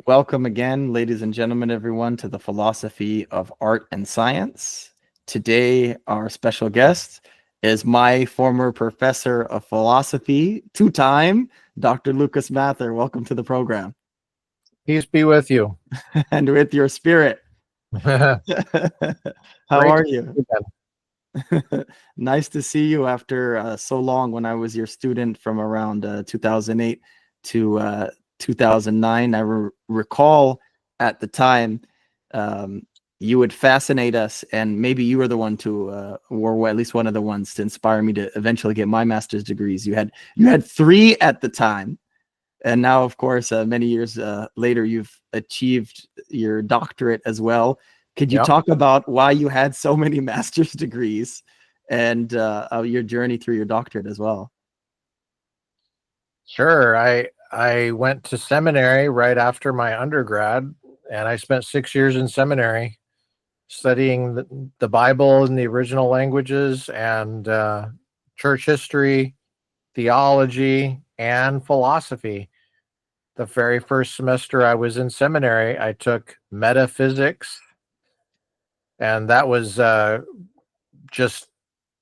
Welcome again, ladies and gentlemen, everyone, to the Philosophy of Art and Science. Today, our special guest is my former professor of philosophy, two-time, Dr. Lucas Mather. Welcome to the program. Peace be with you. And with your spirit. How Great are to you? see you. Nice to see you after so long when I was your student from around 2008 to 2009. I recall at the time you would fascinate us, and maybe you were the one to, or at least one of the ones to inspire me to eventually get my master's degrees. You had three at the time, and now, of course, many years later, you've achieved your doctorate as well. Could you Yep. talk about why you had so many master's degrees and your journey through your doctorate as well? Sure. I went to seminary right after my undergrad, and I spent 6 years in seminary studying the Bible in the original languages and church history, theology, and philosophy. The very first semester I was in seminary, I took metaphysics, and that was just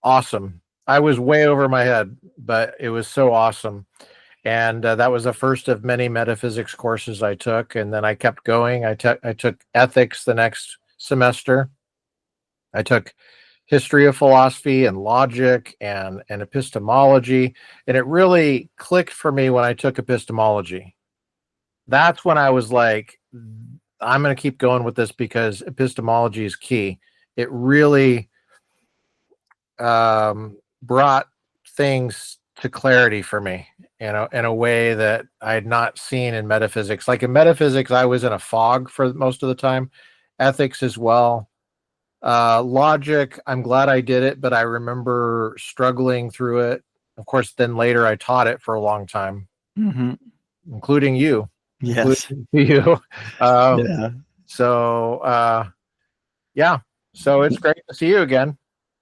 awesome. I was way over my head, but it was so awesome. And that was the first of many metaphysics courses I took. And then I kept going. I took ethics the next semester. I took history of philosophy and logic and epistemology. And it really clicked for me when I took epistemology. That's when I was like, I'm going to keep going with this because epistemology is key. It really brought things to clarity for me, in a way that I had not seen in metaphysics. Like in metaphysics, I was in a fog for most of the time. Ethics as well. Logic, I'm glad I did it, but I remember struggling through it. Of course, then later I taught it for a long time, including you. Yes. Including you. Yeah. Yeah. So it's great to see you again.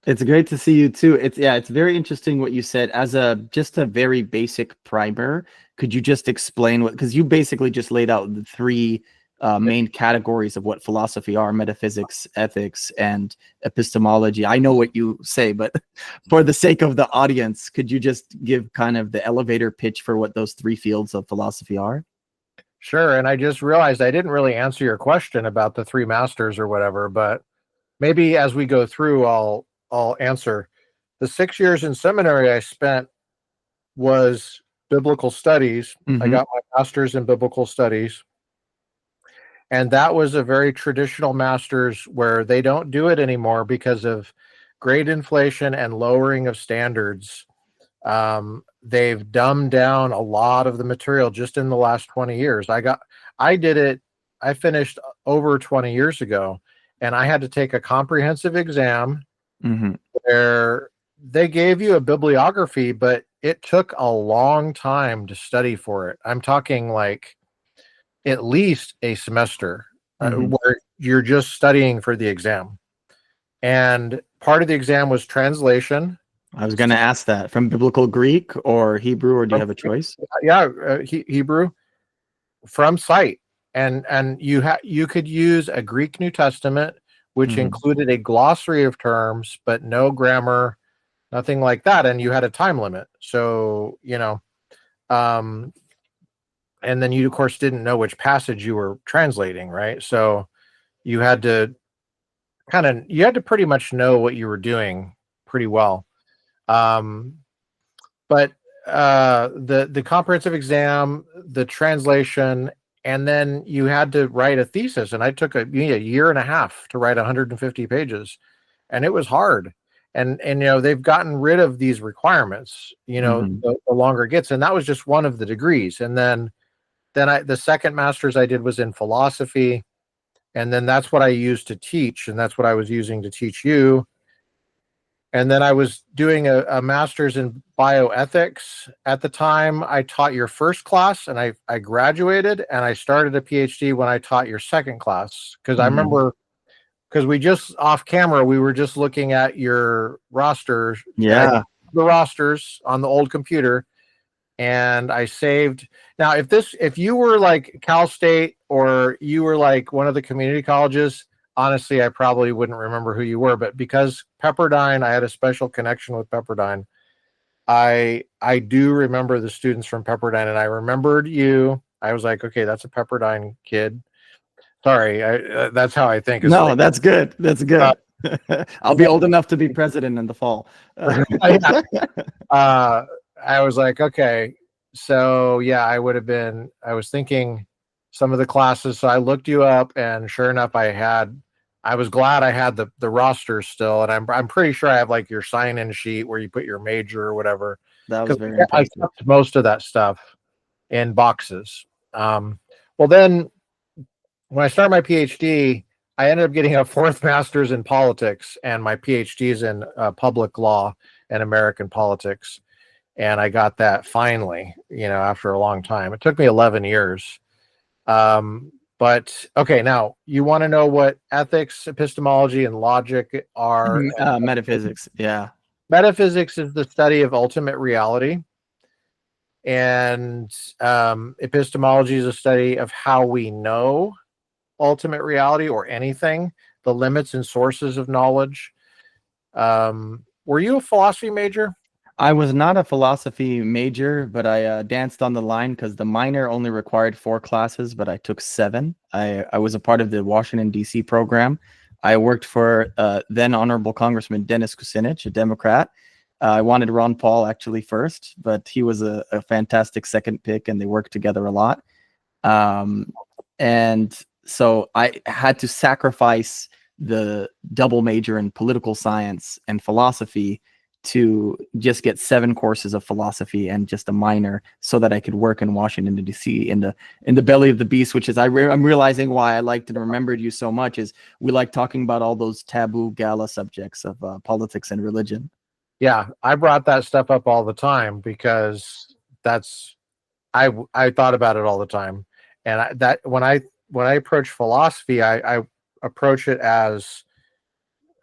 It's great to see you too. It's very interesting what you said. As just a very basic primer, could you just explain because you basically just laid out the three main categories of what philosophy are: metaphysics, ethics, and epistemology. I know what you say, but for the sake of the audience, could you just give kind of the elevator pitch for what those three fields of philosophy are? Sure. And I just realized I didn't really answer your question about the three masters or whatever, but maybe as we go through, I'll answer. The 6 years in seminary I spent was biblical studies. I got my master's in biblical studies. And that was a very traditional master's where they don't do it anymore because of great inflation and lowering of standards. They've dumbed down a lot of the material just in the last 20 years. I finished over 20 years ago, and I had to take a comprehensive exam where they gave you a bibliography, but it took a long time to study for it. I'm talking like at least a semester where you're just studying for the exam. And part of the exam was translation. I was going to ask that, from biblical Greek or Hebrew, or do you have a choice? Yeah, Hebrew from sight. And you could use a Greek New Testament, which included a glossary of terms, but no grammar, nothing like that. And you had a time limit. So, and then you, of course, didn't know which passage you were translating, right? So you had to pretty much know what you were doing pretty well. But the comprehensive exam, the translation, and then you had to write a thesis. And I took a year and a half to write 150 pages, and it was hard. And they've gotten rid of these requirements. The longer it gets, and that was just one of the degrees. And then the second master's I did was in philosophy, and then that's what I used to teach, and that's what I was using to teach you. And then I was doing a master's in bioethics. At the time, I taught your first class, and I graduated, and I started a PhD when I taught your second class. Because I remember, because we just off camera, we were just looking at your rosters. Yeah. The rosters on the old computer. and I saved. Now, if you were like Cal State or you were like one of the community colleges, honestly, I probably wouldn't remember who you were. But because Pepperdine, I had a special connection with Pepperdine. I do remember the students from Pepperdine, and I remembered you. I was like, okay, that's a Pepperdine kid. Sorry, that's how I think. Is No, like, that's good. That's good. I'll be old enough to be president in the fall. yeah. I was like, okay, so yeah, I would have been. I was thinking some of the classes, so I looked you up, and sure enough, I was glad I had the roster still, and I'm pretty sure I have like your sign in sheet where you put your major or whatever. That was Because very I impressive. kept most of that stuff in boxes. Well, then when I started my PhD, I ended up getting a fourth master's in politics, and my PhD is in public law and American politics. And I got that finally, after a long time. It took me 11 years. But okay, now you want to know what ethics, epistemology, and logic are. Metaphysics. Yeah. Metaphysics is the study of ultimate reality, and epistemology is a study of how we know ultimate reality or anything, the limits and sources of knowledge. Were you a philosophy major? I was not a philosophy major, but I danced on the line because the minor only required 4 classes, but I took 7. I was a part of the Washington, D.C. program. I worked for then Honorable Congressman Dennis Kucinich, a Democrat. I wanted Ron Paul actually first, but he was a fantastic second pick, and they worked together a lot. And so I had to sacrifice the double major in political science and philosophy to just get 7 courses of philosophy and just a minor, so that I could work in Washington D.C. in the belly of the beast, which is I'm realizing why I liked and remembered you so much is we like talking about all those taboo gala subjects of politics and religion. Yeah, I brought that stuff up all the time because I thought about it all the time, and when I approach philosophy, I approach it as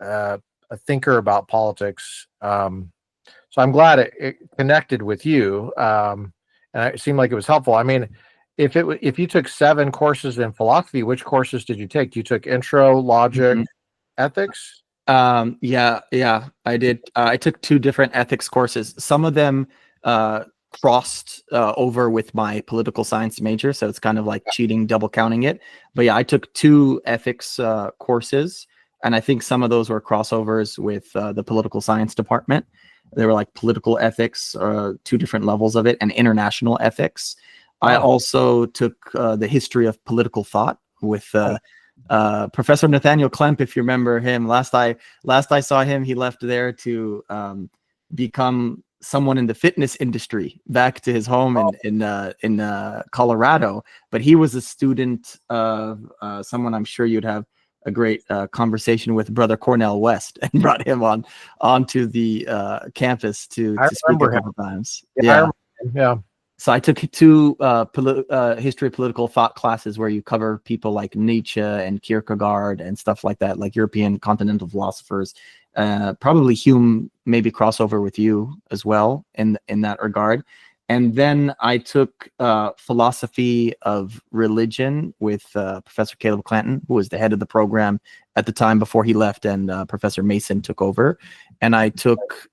a thinker about politics. So I'm glad it connected with you, and it seemed like it was helpful. I mean, if you took 7 courses in philosophy, which courses did you take? You took intro, logic, ethics. Yeah, I did. I took 2 different ethics courses. Some of them crossed over with my political science major, so it's kind of like cheating, double counting it. But yeah, I took 2 ethics courses, and I think some of those were crossovers with the political science department. They were like political ethics, 2 different levels of it, and international ethics. Wow. I also took the history of political thought with Professor Nathaniel Klemp, if you remember him. Last I saw him, he left there to become someone in the fitness industry, back to his home in Colorado. But he was a student of someone I'm sure you'd have a great conversation with, Brother Cornell West, and brought him onto the campus to speak a couple times. Yeah. So I took 2 history of political thought classes where you cover people like Nietzsche and Kierkegaard and stuff like that, like European continental philosophers. Probably Hume, maybe crossover with you as well in that regard. And then I took philosophy of religion with Professor Caleb Clanton, who was the head of the program at the time before he left, and Professor Mason took over. And I took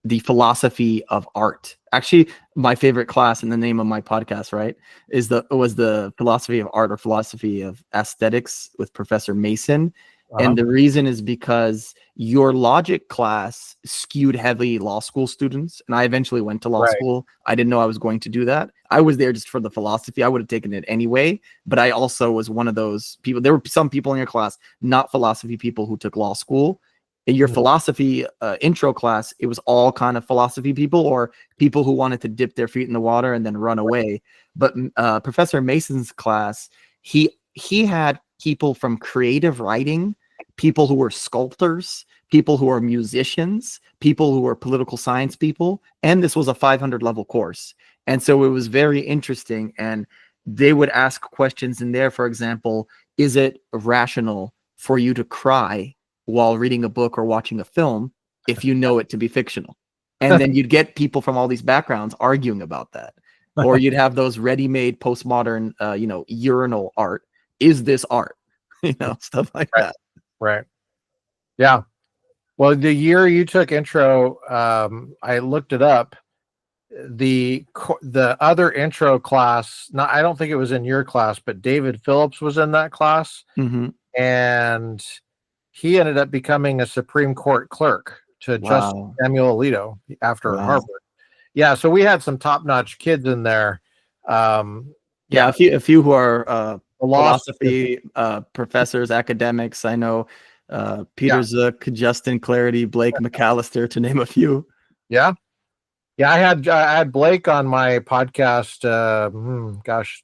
the philosophy of art. Actually, my favorite class in the name of my podcast, right, was the philosophy of art, or philosophy of aesthetics, with Professor Mason. And the reason is because your logic class skewed heavily law school students. And I eventually went to law school. I didn't know I was going to do that. I was there just for the philosophy. I would have taken it anyway. But I also was one of those people. There were some people in your class, not philosophy people, who took law school. In your philosophy intro class, it was all kind of philosophy people, or people who wanted to dip their feet in the water and then run away. But Professor Mason's class, he had people from creative writing, people who were sculptors, people who are musicians, people who are political science people, and this was a 500 level course. And so it was very interesting, and they would ask questions in there. For example, is it rational for you to cry while reading a book or watching a film if you know it to be fictional? And then you'd get people from all these backgrounds arguing about that. Or you'd have those ready-made postmodern, urinal art. Is this art? Stuff like Right. that. Right. Yeah. Well, the year you took intro, I looked it up. The other intro class, I don't think it was in your class, but David Phillips was in that class, and he ended up becoming a Supreme Court clerk to Justice Samuel Alito after Harvard. Yeah, so we had some top-notch kids in there. A few who are philosophy professors, academics. I know Peter Zook, Justin Clarity, Blake McAllister, to name a few. Yeah. I had Blake on my podcast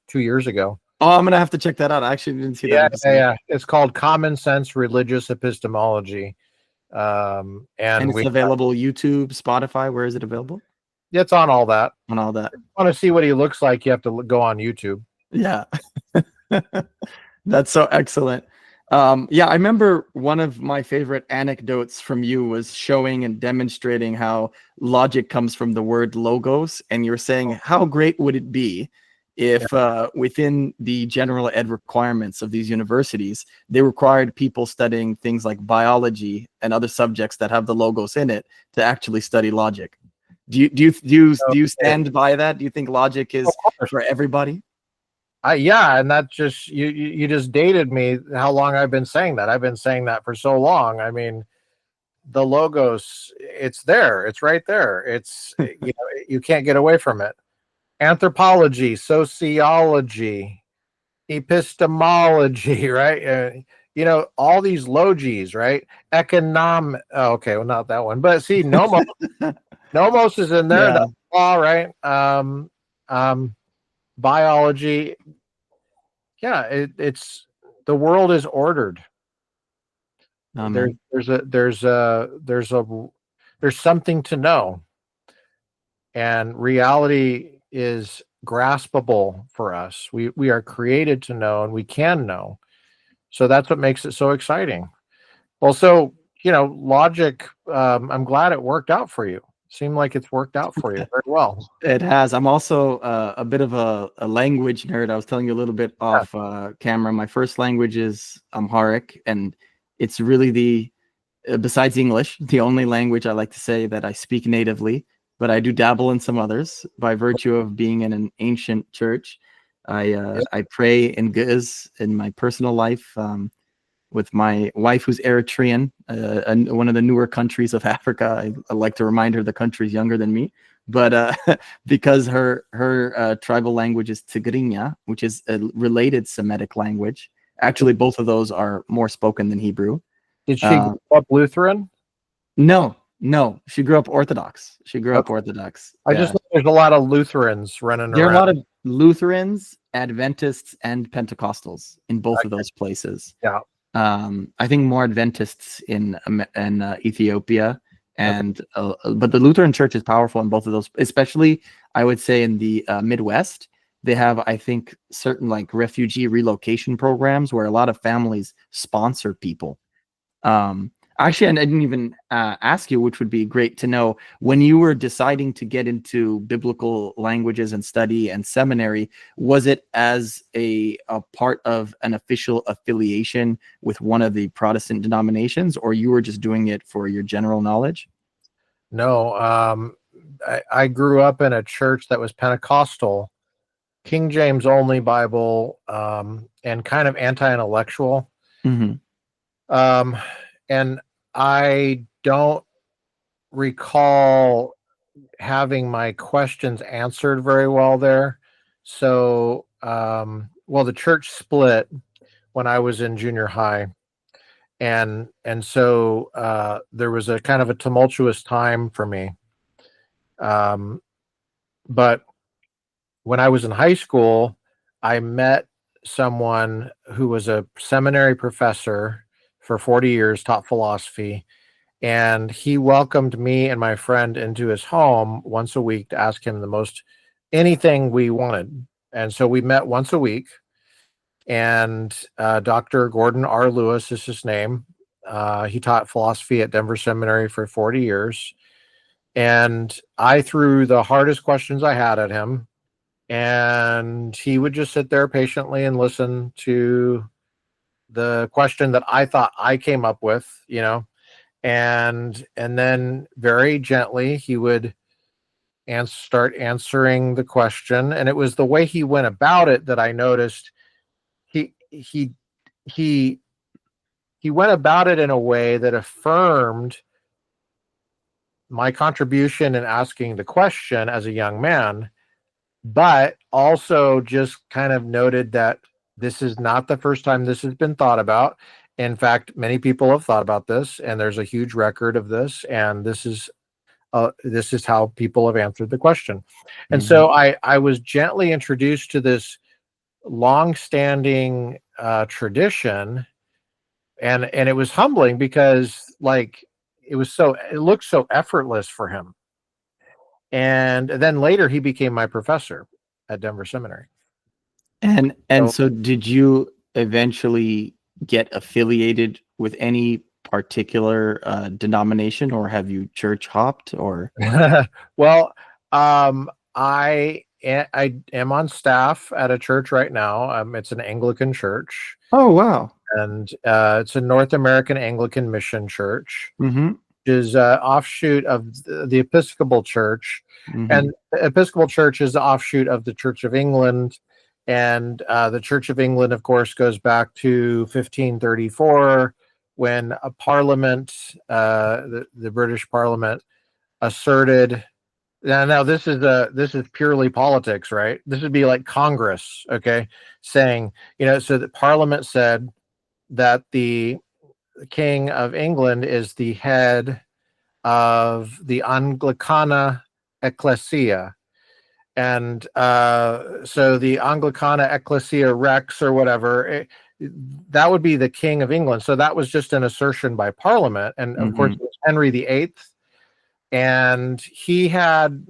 2 years ago. Oh, I'm gonna have to check that out. I actually didn't see that episode. Yeah. It's called Common Sense Religious Epistemology. And it's available YouTube, Spotify. Where is it available? It's on all that. On all that. If you want to see what he looks like, you have to go on YouTube. Yeah. That's so excellent. I remember one of my favorite anecdotes from you was showing and demonstrating how logic comes from the word logos. And you're saying, how great would it be if within the general ed requirements of these universities, they required people studying things like biology and other subjects that have the logos in it to actually study logic? Do you stand by that? Do you think logic is for everybody? And that just you just dated me how long I've been saying that. I've been saying that for so long. I mean, the logos, it's there, it's right there. It's you can't get away from it. Anthropology, sociology, epistemology, right? All these logies, right? Okay, well, not that one, but see, nomos, nomos is in there. That's all right. Biology. Yeah, it's the world is ordered. There's something to know, and reality is graspable for us. We are created to know, and we can know. So that's what makes it so exciting. Well, so logic. I'm glad it worked out for you. Seemed like it's worked out for you very well. It has. I'm also a bit of a language nerd. I was telling you a little bit off camera. My first language is Amharic, and it's really besides English, the only language I like to say that I speak natively, but I do dabble in some others by virtue of being in an ancient church. I pray in Ge'ez in my personal life with my wife, who's Eritrean, one of the newer countries of Africa. I like to remind her the country's younger than me, but because her tribal language is Tigrinya, which is a related Semitic language. Actually, both of those are more spoken than Hebrew. Did she grow up Lutheran? No. She grew up Orthodox. Orthodox. I just know there's a lot of Lutherans running around. There are a lot of Lutherans, Adventists, and Pentecostals in both of those places. Yeah. I think more Adventists in Ethiopia, and but the Lutheran Church is powerful in both of those, especially I would say in the Midwest. They have, I think, certain like refugee relocation programs where a lot of families sponsor people. Actually, I didn't even ask you, which would be great to know, when you were deciding to get into biblical languages and study and seminary, was it as a part of an official affiliation with one of the Protestant denominations, or you were just doing it for your general knowledge? No, I grew up in a church that was Pentecostal, King James only Bible, and kind of anti-intellectual. Mm-hmm. And I don't recall having my questions answered very well there. So, the church split when I was in junior high. And so there was a kind of a tumultuous time for me. But when I was in high school, I met someone who was a seminary professor for 40 years, taught philosophy, and he welcomed me and my friend into his home once a week to ask him anything we wanted. And so we met once a week, and Dr. Gordon R. Lewis is his name. He taught philosophy at Denver Seminary for 40 years. And I threw the hardest questions I had at him, and he would just sit there patiently and listen to the question that I thought I came up with, and then very gently he would start answering the question. And it was the way he went about it that I noticed. He he he he went about it in a way that affirmed my contribution in asking the question as a young man, but also just kind of noted that this is not the first time this has been thought about. In fact, many people have thought about this, and there's a huge record of this, and this is how people have answered the question. And Mhm. so I was gently introduced to this long-standing tradition, and it was humbling because like it looked so effortless for him. And then later he became my professor at Denver Seminary. And So so did you eventually get affiliated with any particular denomination, or have you church hopped, or? well, I am on staff at a church right now. It's an Anglican church, Oh, wow. and it's a North American Anglican Mission Church, Mhm. which is offshoot of the Episcopal Church, Mhm. and the Episcopal Church is the offshoot of the Church of England, and the Church of England, of course, goes back to 1534 when a Parliament, the British Parliament, asserted. Now this is purely politics, right? This would be like Congress, okay, saying, so the Parliament said that the King of England is the head of the Anglicana Ecclesia. And so the Anglicana Ecclesia Rex or whatever, that would be the King of England. So that was just an assertion by Parliament. And of course, Mhm. it was Henry VIII. And he had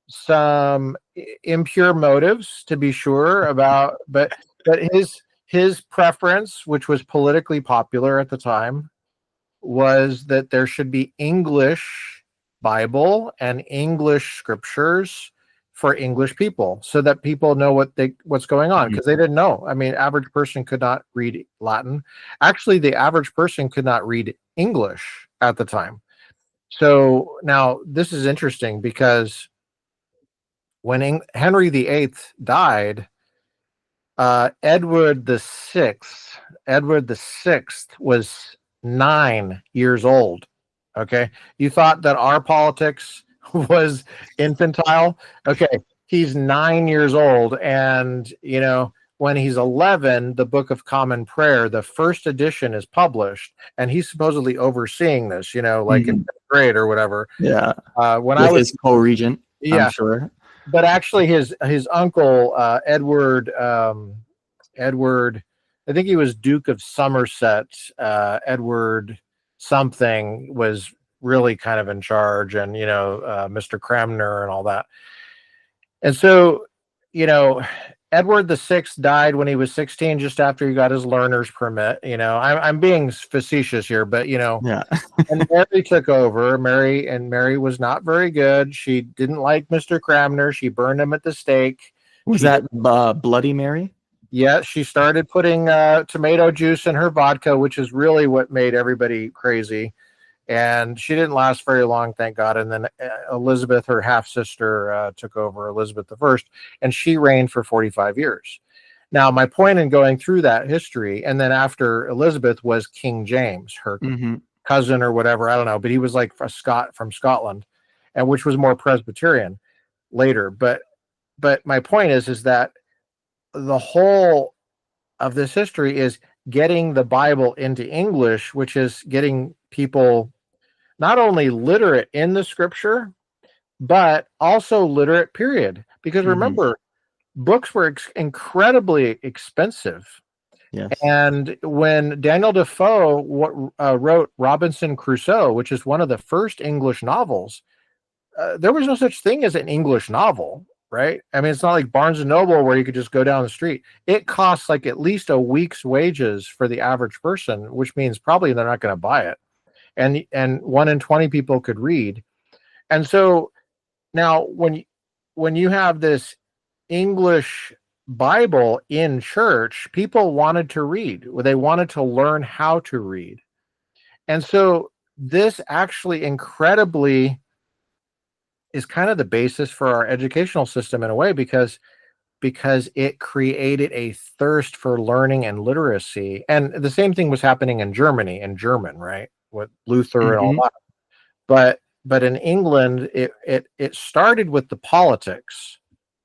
some impure motives, to be sure, but his preference, which was politically popular at the time, was that there should be English Bible and English scriptures for English people, so that people know what's going on, Mhm. because they didn't know. I mean, average person could not read Latin. Actually, the average person could not read English at the time. So now this is interesting because when Henry VIII died, Edward the Sixth, was 9 years old. Okay, you thought that our politics was infantile. Okay, he's 9 years old, and when he's 11, the Book of Common Prayer, the first edition, is published, and he's supposedly overseeing this. Like in Mhm. 10th grade or whatever. Yeah, When I with was, his co-regent, I'm yeah, sure. but actually his uncle, Edward, I think he was Duke of Somerset. Edward something was really kind of in charge, and Mr. Cranmer and all that. And so, you know, Edward the Sixth died when he was 16, just after he got his learner's permit. I'm being facetious here, but Yeah. and Mary took over. Mary was not very good. She didn't like Mr. Cranmer. She burned him at the stake. Was She that did. Bloody Mary? Yeah, she started putting tomato juice in her vodka, which is really what made everybody crazy. And she didn't last very long, thank God. And then Elizabeth, her half sister, took over, Elizabeth I, and she reigned for 45 years. Now, my point in going through that history, and then after Elizabeth was King James, her Mhm. cousin or whatever, I don't know, but he was like a Scot from Scotland, and which was more Presbyterian later. But my point is that the whole of this history is getting the Bible into English, which is getting people not only literate in the scripture, but also literate, period. Because Mhm. remember, books were incredibly expensive. Yes. And when Daniel Defoe wrote Robinson Crusoe, which is one of the first English novels, there was no such thing as an English novel, right? I mean, it's not like Barnes and Noble where you could just go down the street. It costs like at least a week's wages for the average person, which means probably they're not going to buy it. And 1 in 20 people could read. And so now when you have this English Bible in church, people wanted to read. They wanted to learn how to read. And so this actually incredibly is kind of the basis for our educational system in a way, because it created a thirst for learning and literacy. And the same thing was happening in Germany, in German, right? With Luther and all Hmm. that. But in England, it started with the politics,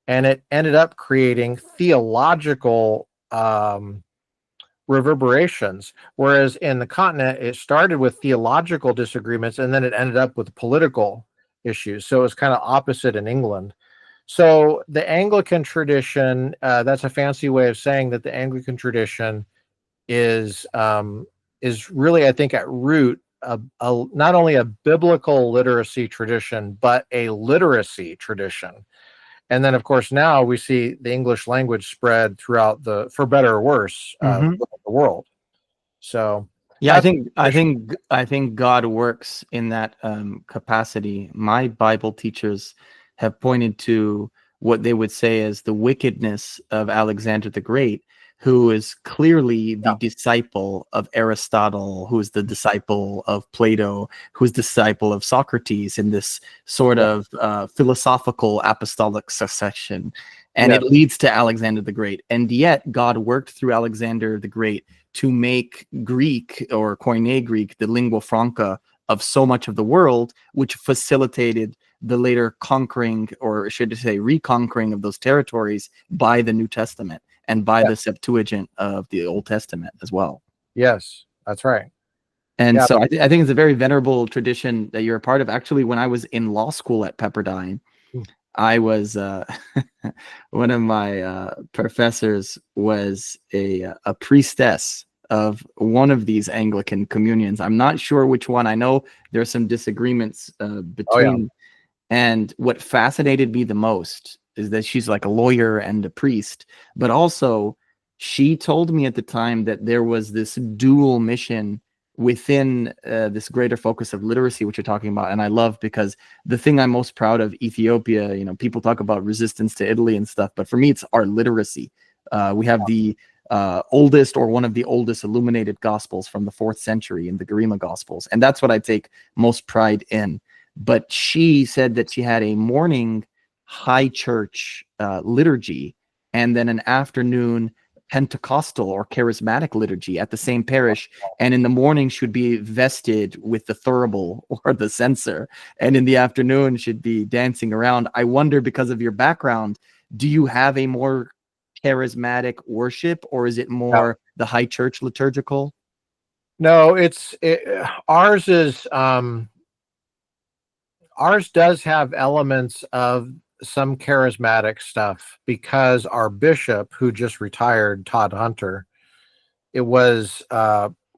and it ended up creating theological reverberations. Whereas in the continent, it started with theological disagreements, and then it ended up with political issues. So it's kind of opposite in England. So the Anglican tradition, that's a fancy way of saying that the Anglican tradition is really, I think, at root not only a biblical literacy tradition, but a literacy tradition. And then, of course, now we see the English language spread throughout for better or worse, Hmm. the world. So Yeah, that's I think God works in that capacity. My Bible teachers have pointed to what they would say as the wickedness of Alexander the Great, who is clearly the yeah, disciple of Aristotle, who is the disciple of Plato, who is disciple of Socrates in this sort yeah, of philosophical apostolic succession. And it yes, leads to Alexander the Great. And yet God worked through Alexander the Great to make Greek, or Koine Greek, the lingua franca of so much of the world, which facilitated the later conquering, or should I say reconquering, of those territories by the New Testament and by yeah, the Septuagint of the Old Testament as well. yes, that's right. And Yeah, so I think it's a very venerable tradition that you're a part of. Actually, when I was in law school at Pepperdine, mm, I was one of my professors was a priestess of one of these Anglican communions. I'm not sure which one. I know there are some disagreements oh yeah, between. And what fascinated me the most is that she's like a lawyer and a priest, but also she told me at the time that there was this dual mission within this greater focus of literacy, which you're talking about. And I love, because the thing I'm most proud of Ethiopia, people talk about resistance to Italy and stuff, but for me, it's our literacy. We have the oldest, or one of the oldest, illuminated gospels from the 4th century in the Garima Gospels. And that's what I take most pride in. But she said that she had a morning high church liturgy, and then an afternoon Pentecostal or charismatic liturgy at the same parish. And in the morning should be vested with the thurible or the censer, and in the afternoon should be dancing around. I wonder, because of your background, do you have a more charismatic worship, or is it yeah. more the high church liturgical? No, ours is ours does have elements of some charismatic stuff, because our bishop, who just retired, Todd Hunter, it was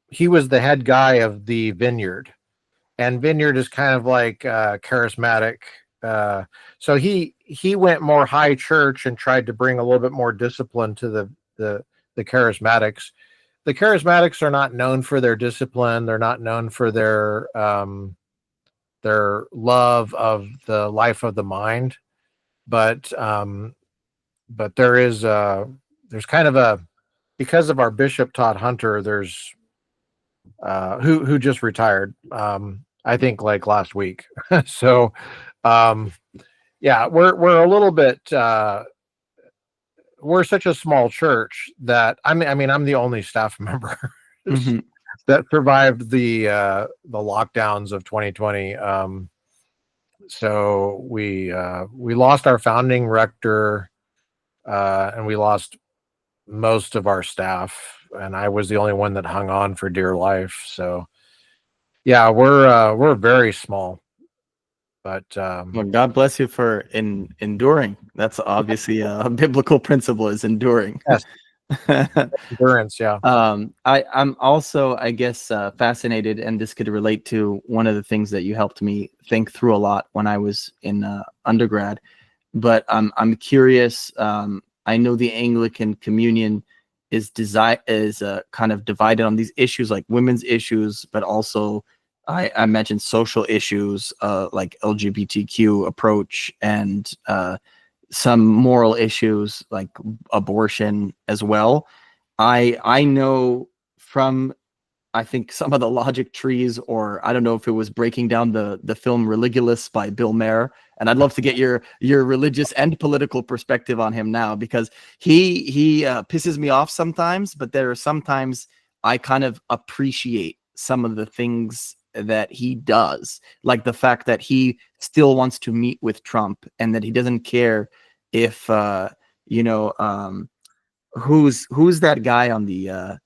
he was the head guy of the Vineyard, and Vineyard is kind of like charismatic. So he went more high church and tried to bring a little bit more discipline to the charismatics. The charismatics are not known for their discipline. They're not known for their love of the life of the mind, but there's kind of a, because of our bishop Todd Hunter, there's who just retired, I think like last week. So um yeah, we're a little bit we're such a small church that I'm the only staff member Hmm. that survived the lockdowns of 2020. So we lost our founding rector, and we lost most of our staff, and I was the only one that hung on for dear life. So yeah, we're very small, but Well, God bless you for enduring. That's obviously a biblical principle, is enduring. yes, endurance. Yeah, I'm also, I guess, fascinated, and this could relate to one of the things that you helped me think through a lot when I was in undergrad. But I'm curious. I know the Anglican Communion is kind of divided on these issues, like women's issues, but also I mentioned social issues like LGBTQ approach and some moral issues like abortion as well. I know from I think some of the logic trees, or I don't know if it was breaking down the film Religulous by Bill Maher. And I'd love to get your religious and political perspective on him now, because he pisses me off sometimes, but there are sometimes I kind of appreciate some of the things that he does, like the fact that he still wants to meet with Trump and that he doesn't care if you know who's that guy on the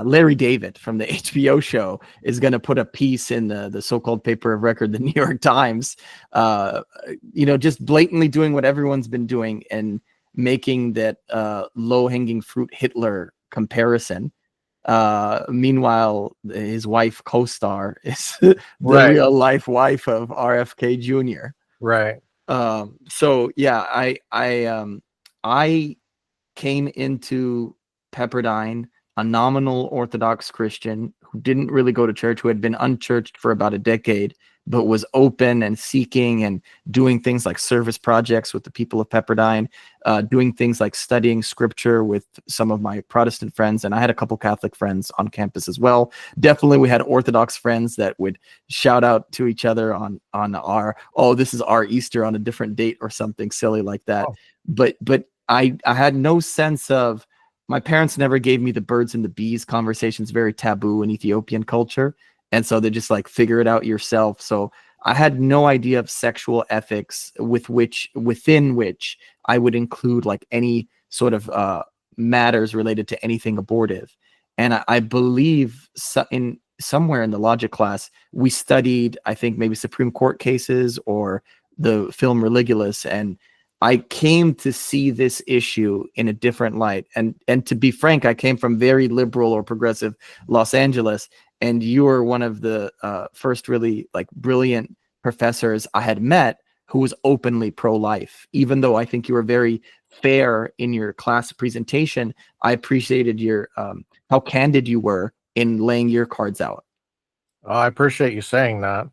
Larry David from the HBO show is going to put a piece in the so-called paper of record, the New York Times, just blatantly doing what everyone's been doing and making that low-hanging fruit Hitler comparison. Meanwhile, his wife co-star is the Right. real life wife of RFK Jr. Right. So yeah, I came into Pepperdine a nominal Orthodox Christian who didn't really go to church, who had been unchurched for about a decade, but was open and seeking and doing things like service projects with the people of Pepperdine, doing things like studying scripture with some of my Protestant friends. And I had a couple Catholic friends on campus as well. Definitely we had Orthodox friends that would shout out to each other on our, oh, this is our Easter on a different date or something silly like that. Oh. But I had no sense of, my parents never gave me the birds and the bees conversations, very taboo in Ethiopian culture. And so they just like figure it out yourself. So I had no idea of sexual ethics within which I would include like any sort of matters related to anything abortive. And I believe in somewhere in the logic class, we studied, I think maybe Supreme Court cases or the film Religulous, and I came to see this issue in a different light. And to be frank, I came from very liberal or progressive Los Angeles, and you were one of the first really like brilliant professors I had met who was openly pro-life. Even though I think you were very fair in your class presentation, I appreciated your how candid you were in laying your cards out. Oh, I appreciate you saying that.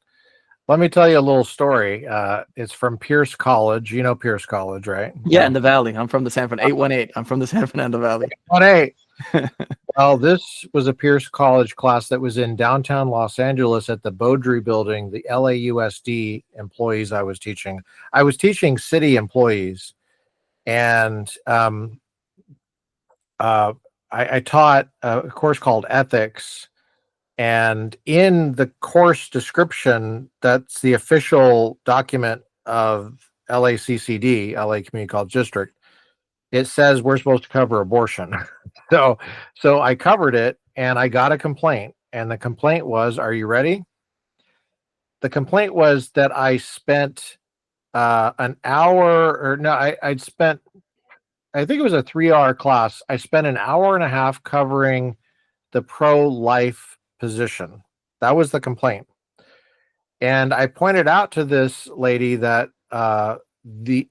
Let me tell you a little story. It's from Pierce College. You know Pierce College, right? Yeah, in the Valley. I'm from the San Fernando 818. I'm from the San Fernando Valley. 818. Well, this was a Pierce College class that was in downtown Los Angeles at the Beaudry building, the LAUSD employees I was teaching. I was teaching city employees, and I taught a course called ethics. And in the course description, that's the official document of LACCD, LA Community College District. It says we're supposed to cover abortion. So I covered it, and I got a complaint. And the complaint was, are you ready? The complaint was that I spent an hour, or no, I'd spent, I think it was a 3-hour class. I spent an hour and a half covering the pro-life position. That was the complaint. And I pointed out to this lady that I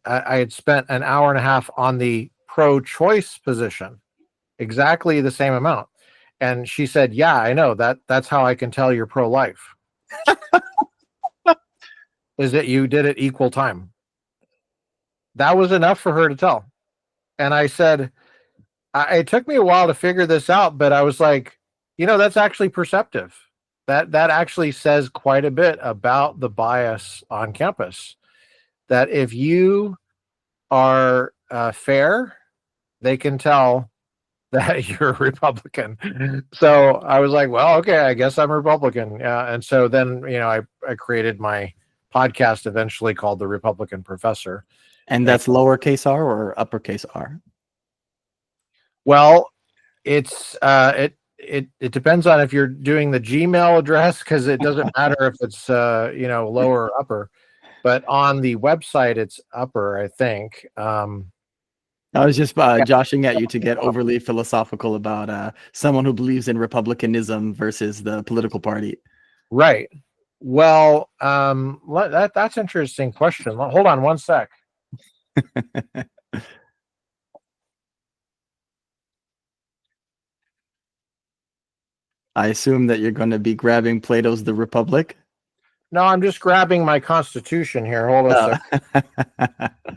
had spent an hour and a half on the pro-choice position, exactly the same amount. And she said, "Yeah, I know that's how I can tell you're pro-life. Is that you did it equal time." That was enough for her to tell. And I said, it took me a while to figure this out, but I was like, that's actually perceptive. That actually says quite a bit about the bias on campus. That if you are fair, they can tell that you're a Republican. So I was like, well, okay, I guess I'm a Republican. And so then, I created my podcast eventually called The Republican Professor. And that's lowercase r or uppercase r? Well, it's it depends on if you're doing the Gmail address, because it doesn't matter if it's lower or upper, but on the website it's upper, I think. I was just joshing at you to get overly philosophical about someone who believes in republicanism versus the political party. Right. Well, that's an interesting question. Hold on one sec. I assume that you're going to be grabbing Plato's The Republic. No, I'm just grabbing my Constitution here. Hold on a second. Oh.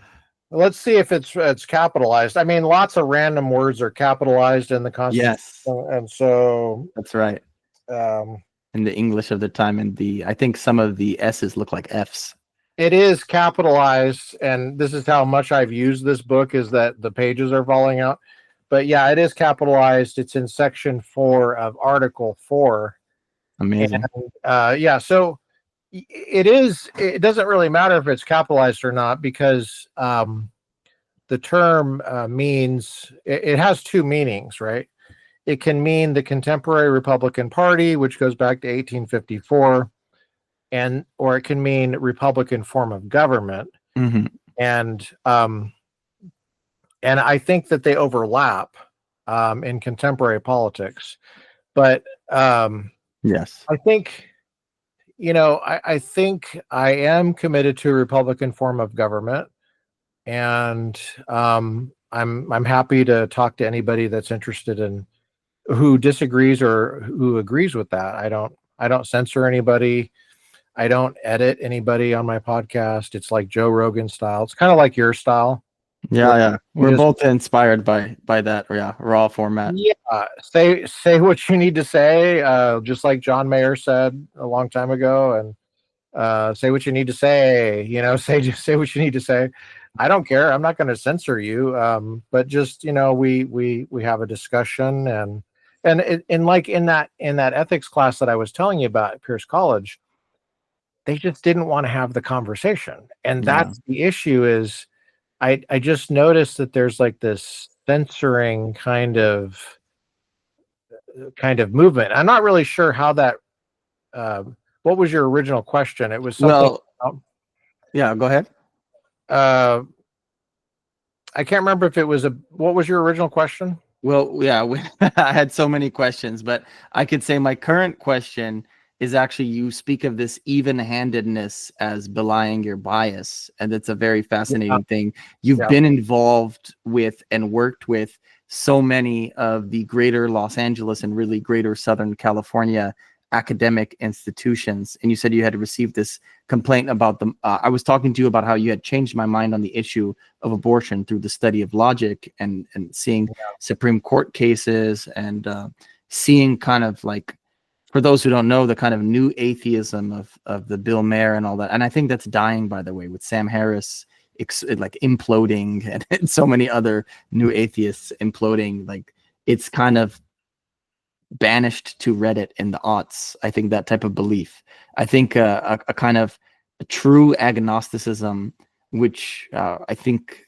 Let's see if it's capitalized. I mean, lots of random words are capitalized in the Constitution, Yes, and so that's right. um, In the English of the time, and I think some of the S's look like F's. it is capitalized. And this is how much I've used this book, is that the pages are falling out. But yeah, it is capitalized. It's in section 4 of Article 4. Amazing. And yeah, so it is. It doesn't really matter if it's capitalized or not, because the term means it has two meanings, right? It can mean the contemporary Republican Party, which goes back to 1854, or it can mean Republican form of government. Mm-hmm. And I think that they overlap in contemporary politics. But Yes. I think, I think I am committed to a Republican form of government, and I'm happy to talk to anybody that's interested in, who disagrees or who agrees with that. I don't censor anybody. I don't edit anybody on my podcast. It's like Joe Rogan style. It's kind of like your style. Yeah, yeah. We're Just, both inspired by that, yeah, raw format. yeah, say what you need to say, just like John Mayer said a long time ago, and say what you need to say. Just say what you need to say. I don't care. I'm not going to censor you. But just we have a discussion, and like in that ethics class that I was telling you about at Pierce College, they just didn't want to have the conversation, and Yeah. that's the issue. Is I just noticed that there's like this censoring kind of movement. I'm not really sure how that. What was your original question? It was something. Well, yeah, go ahead. Uh, I can't remember if it was what was your original question? Well, yeah, I had so many questions, but I could say my current question is actually, you speak of this even-handedness as belying your bias, and it's a very fascinating thing. You've been involved with and worked with so many of the greater Los Angeles and really greater Southern California academic institutions, and you said you had received this complaint about them. I was talking to you about how you had changed my mind on the issue of abortion through the study of logic and seeing Supreme Court cases, and seeing kind of like, for those who don't know, the kind of new atheism of the Bill Maher and all that. And I think that's dying, by the way, with Sam Harris like imploding, and so many other new atheists imploding. Like, it's kind of banished to Reddit in the aughts. I think that type of belief. I think a kind of a true agnosticism, which I think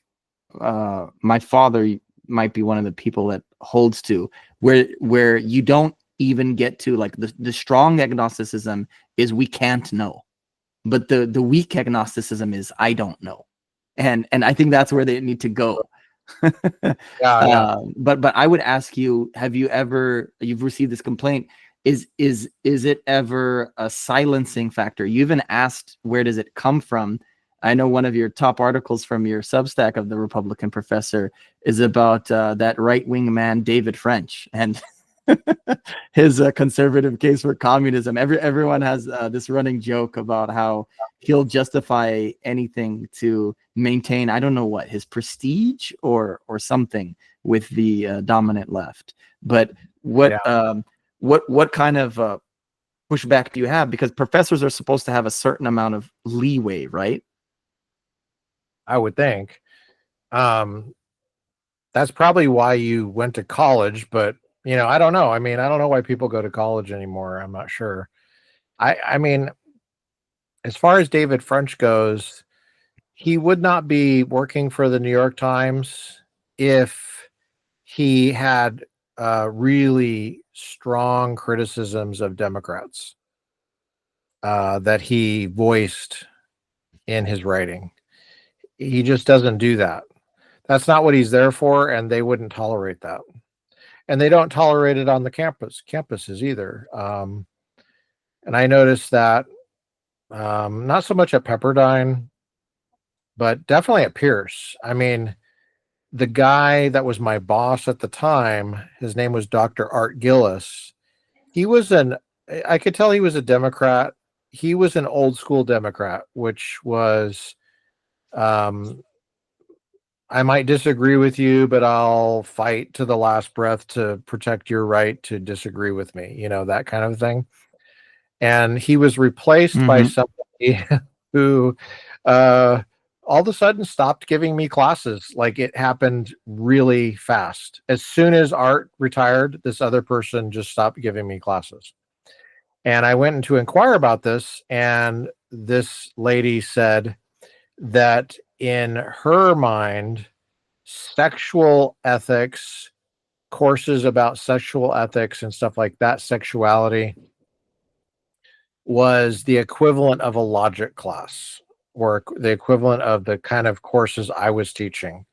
my father might be one of the people that holds to, where you don't even get to, like, the strong agnosticism is we can't know, but the weak agnosticism is I don't know, and I think that's where they need to go. But I would ask you, you've received this complaint, is it ever a silencing factor? You even asked, where does it come from? I know one of your top articles from your Substack of the Republican Professor is about that right-wing man David French and his conservative case for communism. Everyone has this running joke about how he'll justify anything to maintain, I don't know what, his prestige or something with the dominant left. But what kind of pushback do you have? Because professors are supposed to have a certain amount of leeway, right? I would think. That's probably why you went to college, but I don't know. I mean, I don't know why people go to college anymore. I'm not sure. I mean, as far as David French goes, he would not be working for the New York Times if he had really strong criticisms of Democrats that he voiced in his writing. He just doesn't do that. That's not what he's there for, and they wouldn't tolerate that. And they don't tolerate it on the campuses either. And I noticed that not so much at Pepperdine, but definitely at Pierce. I mean, the guy that was my boss at the time, his name was Dr. Art Gillis. he was an I could tell he was a Democrat. He was an old school Democrat, which was um I might disagree with you, but I'll fight to the last breath to protect your right to disagree with me, that kind of thing. And he was replaced by Hmm. somebody who uh all of a sudden stopped giving me classes. Like, it happened really fast. As soon as Art retired, this other person just stopped giving me classes. And I went in to inquire about this, and this lady said that in her mind, sexual ethics, courses about sexual ethics and stuff like that, sexuality, was the equivalent of a logic class, or the equivalent of the kind of courses I was teaching,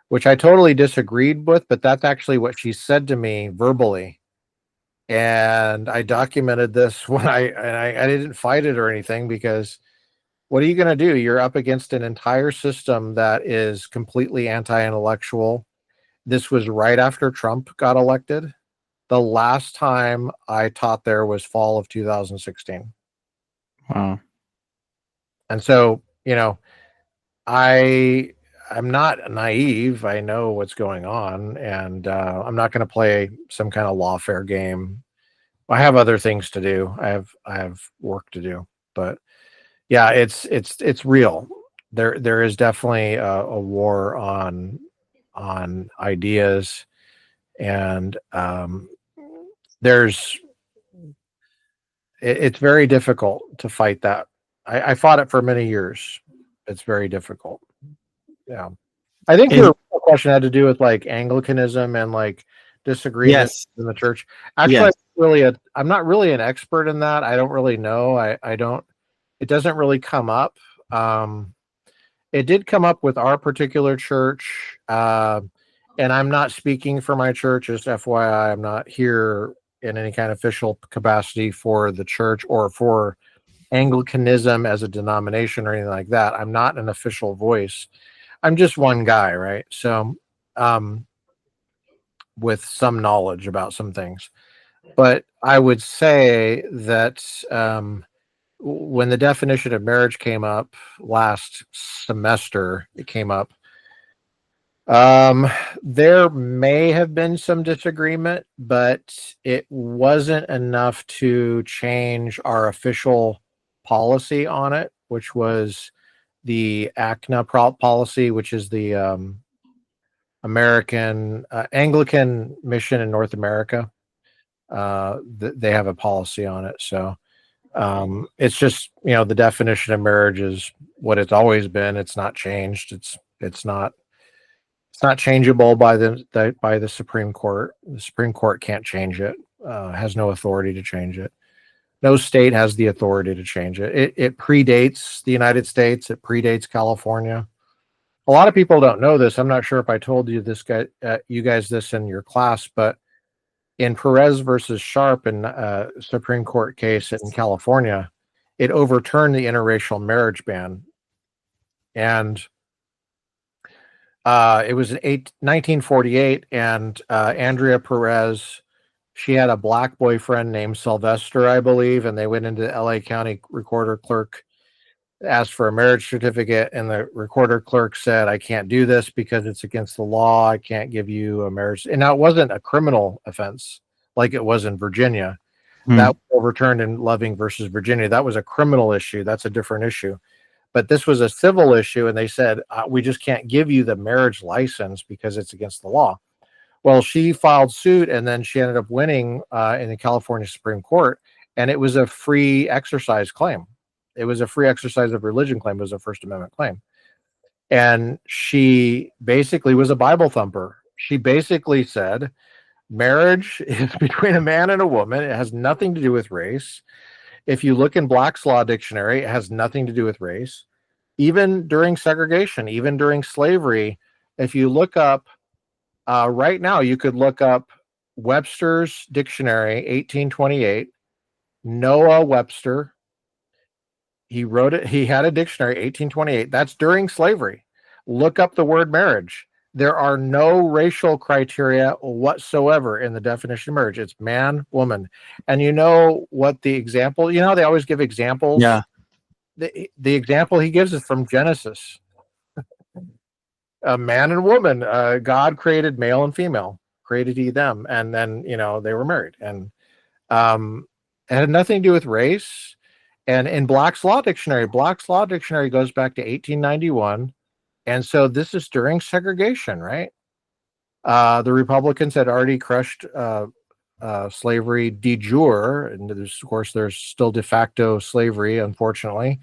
which I totally disagreed with, but that's actually what she said to me verbally. And I documented this when I didn't fight it or anything, because what are you going to do? You're up against an entire system that is completely anti-intellectual. This was right after Trump got elected. The last time I taught there was fall of 2016. Wow. And so, I I'm not naive. I know what's going on, and I'm not going to play some kind of lawfare game. I have other things to do. I have work to do. But yeah, it's real. There is definitely a war on ideas, and there's it's very difficult to fight that. I fought it for many years. It's very difficult. Yeah. I think And your question had to do with like Anglicanism and like disagreement yes, in the church. Actually, yes. I'm not really an expert in that. I don't really know. I don't, it doesn't really come up. Um, it did come up with our particular church. And I'm not speaking for my church, just FYI. I'm not here in any kind of official capacity for the church or for Anglicanism as a denomination or anything like that. I'm not an official voice. I'm just one guy, right? So, um, with some knowledge about some things. But I would say that when the definition of marriage came up last semester, it came up. Um, there may have been some disagreement, but it wasn't enough to change our official policy on it, which was the ACNA policy, which is the American Anglican Mission in North America. They have a policy on it. So it's just, the definition of marriage is what it's always been. It's not changed. It's not changeable by the Supreme Court. The Supreme Court can't change it. Has no authority to change it. No state has the authority to change it. It predates the United States. It predates California. A lot of people don't know this. I'm not sure if I told you guys this in your class, but in Perez versus Sharp, in Supreme Court case in California, it overturned the interracial marriage ban, and it was in 1948, and Andrea Perez, she had a black boyfriend named Sylvester, I believe, and they went into the LA County recorder clerk, asked for a marriage certificate, and the recorder clerk said, I can't do this because it's against the law. I can't give you a marriage. And now, it wasn't a criminal offense like it was in Virginia. That Hmm. was overturned in Loving versus Virginia. That was a criminal issue. That's a different issue. But this was a civil issue, and they said, we just can't give you the marriage license because it's against the law. Well, she filed suit, and then she ended up winning in the California Supreme Court, and it was a free exercise claim. It was a free exercise of religion claim. It was a First Amendment claim. And she basically was a Bible thumper. She basically said, marriage is between a man and a woman. It has nothing to do with race. If you look in Black's Law Dictionary, it has nothing to do with race. Even during segregation, even during slavery, if you look up right now, you could look up Webster's Dictionary, 1828, Noah Webster. He wrote it. He had a dictionary, 1828. That's during slavery. Look up the word marriage. there are no racial criteria whatsoever in the definition of marriage. It's man, woman. And you know what the example, you know, they always give examples. Yeah. The example he gives is from Genesis. A man and woman, God created male and female, created he them. And then, you know, they were married. And it had nothing to do with race. And in Black's Law Dictionary goes back to 1891. And so this is during segregation, right? The Republicans had already crushed slavery de jure, and of course, there's still de facto slavery, unfortunately,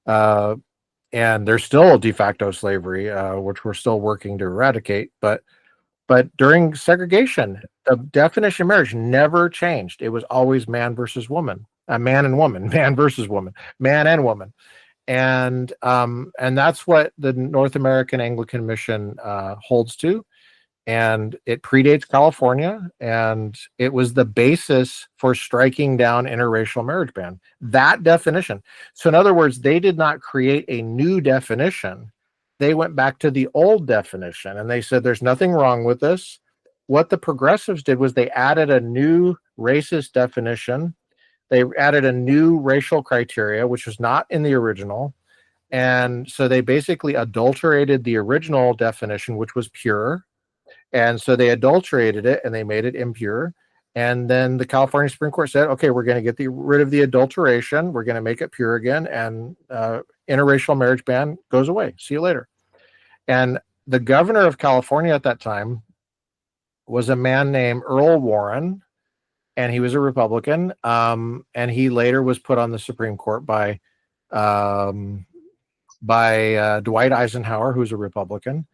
and there's still de facto slavery, which we're still working to eradicate. But during segregation, the definition of marriage never changed. It was always man versus woman, man and woman, man versus woman, man and woman. And that's what the North American Anglican Mission holds to. And it predates California, and it was the basis for striking down interracial marriage ban. That definition. So in other words, they did not create a new definition. They went back to the old definition, and they said there's nothing wrong with this. What the progressives did was they added a new racist definition. They added a new racial criteria, which was not in the original. And so they basically adulterated the original definition, which was pure. And so they adulterated it and they made it impure. And then the California Supreme Court said, okay, we're going to get rid of the adulteration. We're going to make it pure again. And interracial marriage ban goes away. See you later. And the governor of California at that time was a man named Earl Warren, and he was a Republican. And he later was put on the Supreme Court by Dwight Eisenhower, who's a Republican.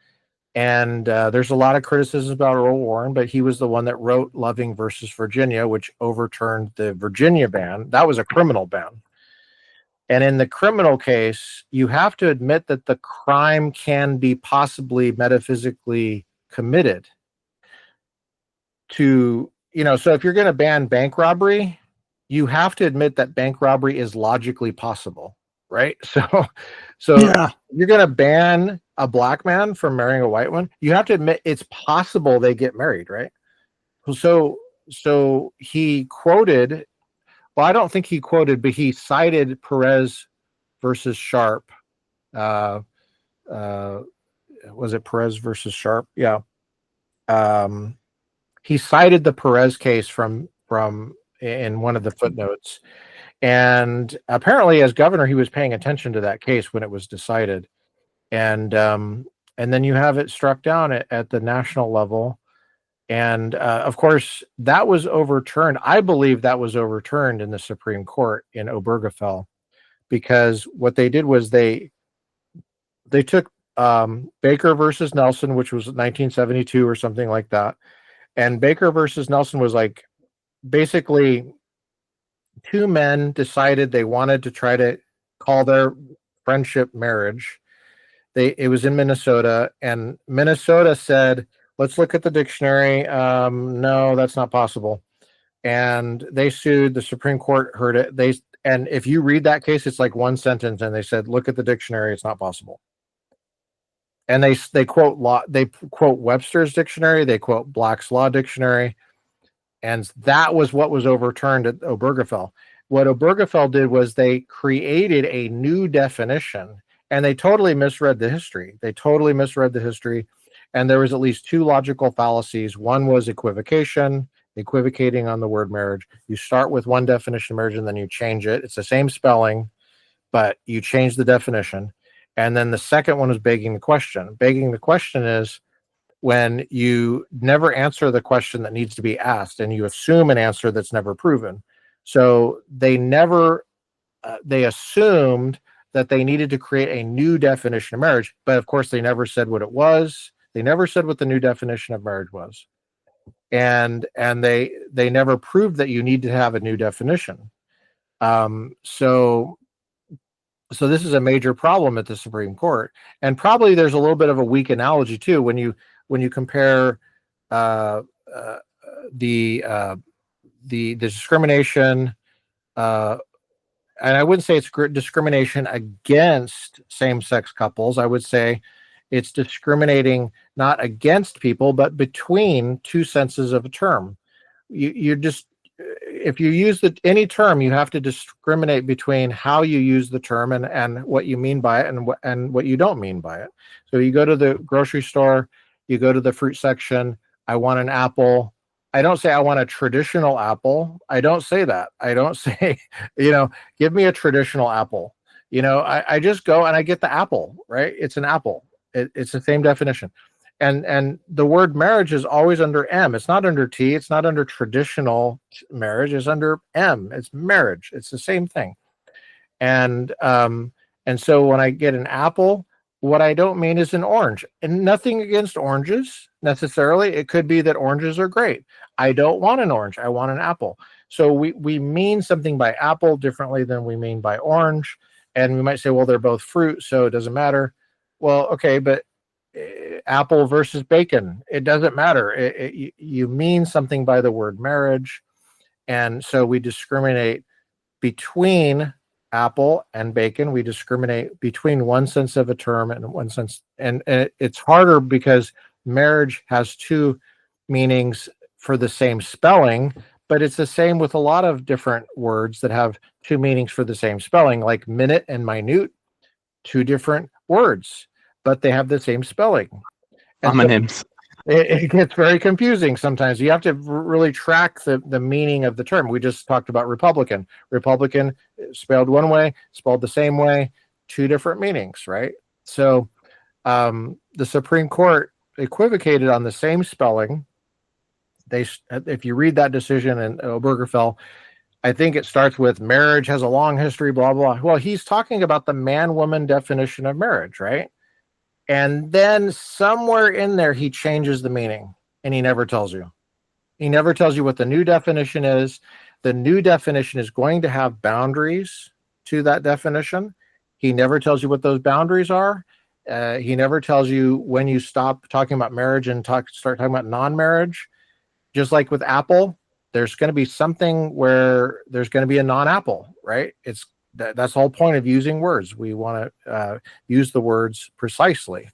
And there's a lot of criticism about Earl Warren, but he was the one that wrote Loving versus Virginia, which overturned the Virginia ban. That was a criminal ban. And in the criminal case, you have to admit that the crime can be possibly metaphysically committed to, you know, so if you're going to ban bank robbery, you have to admit that bank robbery is logically possible, right? So Yeah. you're going to ban a black man from marrying a white one, you have to admit it's possible they get married, right? So he quoted, well, I don't think he quoted, but he cited Perez versus Sharp. Was it Perez versus Sharp? Yeah. He cited the Perez case from in one of the footnotes. And apparently as governor, he was paying attention to that case when it was decided. And then you have it struck down at the national level. And of course, that was overturned. I believe that was overturned in the Supreme Court in Obergefell, because what they did was they took Baker versus Nelson, which was 1972 or something like that. And Baker versus Nelson was like basically two men decided they wanted to try to call their friendship marriage. It was in Minnesota, and Minnesota said, let's look at the dictionary. No, that's not possible. And they sued. The Supreme Court heard it. And if you read that case, it's like one sentence, and they said, look at the dictionary. It's not possible. And they quote Webster's dictionary. They quote Black's Law Dictionary. And that was what was overturned at Obergefell. What Obergefell did was they created a new definition, and they totally misread the history. And there was at least two logical fallacies. One was equivocation, equivocating on the word marriage. You start with one definition of marriage and then you change it. It's the same spelling, but you change the definition. And then the second one is begging the question. Begging the question is when you never answer the question that needs to be asked and you assume an answer that's never proven. So they assumed that they needed to create a new definition of marriage, but of course they never said what it was. They never said what the new definition of marriage was. And they never proved that you need to have a new definition. So this is a major problem at the Supreme Court. And probably there's a little bit of a weak analogy too when you compare the discrimination, and I wouldn't say it's discrimination against same-sex couples. I would say It's discriminating not against people, but between two senses of a term. You just, if you use any term, you have to discriminate between how you use the term and what you mean by it and what you don't mean by it. So you go to the grocery store, you go to the fruit section, I want an apple. I don't say I want a traditional apple. I don't say that. I don't say, give me a traditional apple. I just go and I get the apple, right? It's an apple. It's the same definition. And the word marriage is always under M. It's not under T. It's not under traditional marriage. It's under M. It's marriage. It's the same thing. And so when I get an apple, what I don't mean is an orange. And nothing against oranges necessarily. It could be that oranges are great. I don't want an orange. I want an apple. So we mean something by apple differently than we mean by orange. And we might say, well, they're both fruit, so it doesn't matter. Well, okay, but apple versus bacon, it doesn't matter. You mean something by the word marriage. And so we discriminate between apple and bacon. We discriminate between one sense of a term and one sense. And it's harder because marriage has two meanings for the same spelling, but it's the same with a lot of different words that have two meanings for the same spelling, like minute and minute, two different words, but they have the same spelling. And homonyms. So it gets very confusing sometimes. You have to really track the meaning of the term. We just talked about Republican. Republican spelled one way, spelled the same way, two different meanings, right? So the Supreme Court equivocated on the same spelling. If you read that decision in Obergefell, I think it starts with marriage has a long history, blah, blah. Well, he's talking about the man-woman definition of marriage, right? And then somewhere in there, he changes the meaning, and he never tells you. He never tells you what the new definition is. The new definition is going to have boundaries to that definition. He never tells you what those boundaries are. He never tells you when you stop talking about marriage and start talking about non-marriage. Just like with Apple, there's going to be something where there's going to be a non-Apple, right? That's the whole point of using words. We want to use the words precisely.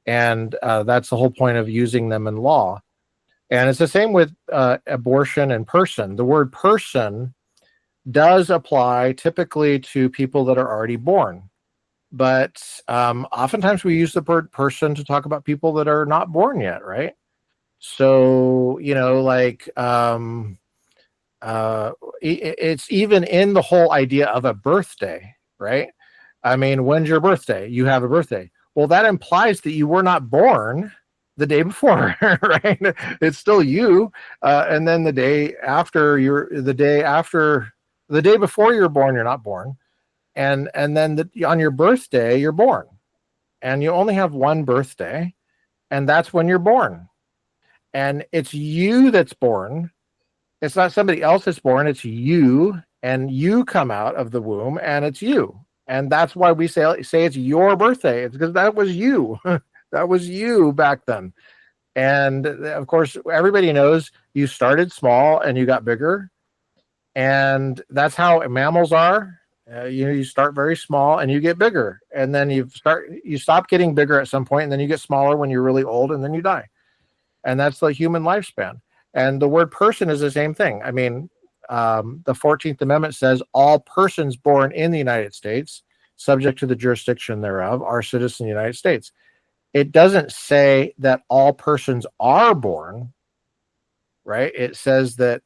And that's the whole point of using them in law. And it's the same with abortion and person. The word person does apply typically to people that are already born. But oftentimes we use the word person to talk about people that are not born yet, right? So, it's even in the whole idea of a birthday, right? I mean, when's your birthday? You have a birthday. Well, that implies that you were not born the day before, right? It's still you. And then the day before you're born, you're not born. And then on your birthday, you're born. And you only have one birthday, and that's when you're born. And it's you that's born. It's not somebody else that's born. It's you, and you come out of the womb, and it's you. And that's why we say it's your birthday. It's because that was you. That was you back then. And of course, everybody knows you started small and you got bigger. And that's how mammals are. You start very small and you get bigger. And then you stop getting bigger at some point, and then you get smaller when you're really old, and then you die. And that's the human lifespan. And the word person is the same thing. I mean, the 14th Amendment says all persons born in the United States, subject to the jurisdiction thereof, are citizens of the United States. It doesn't say that all persons are born, right? It says that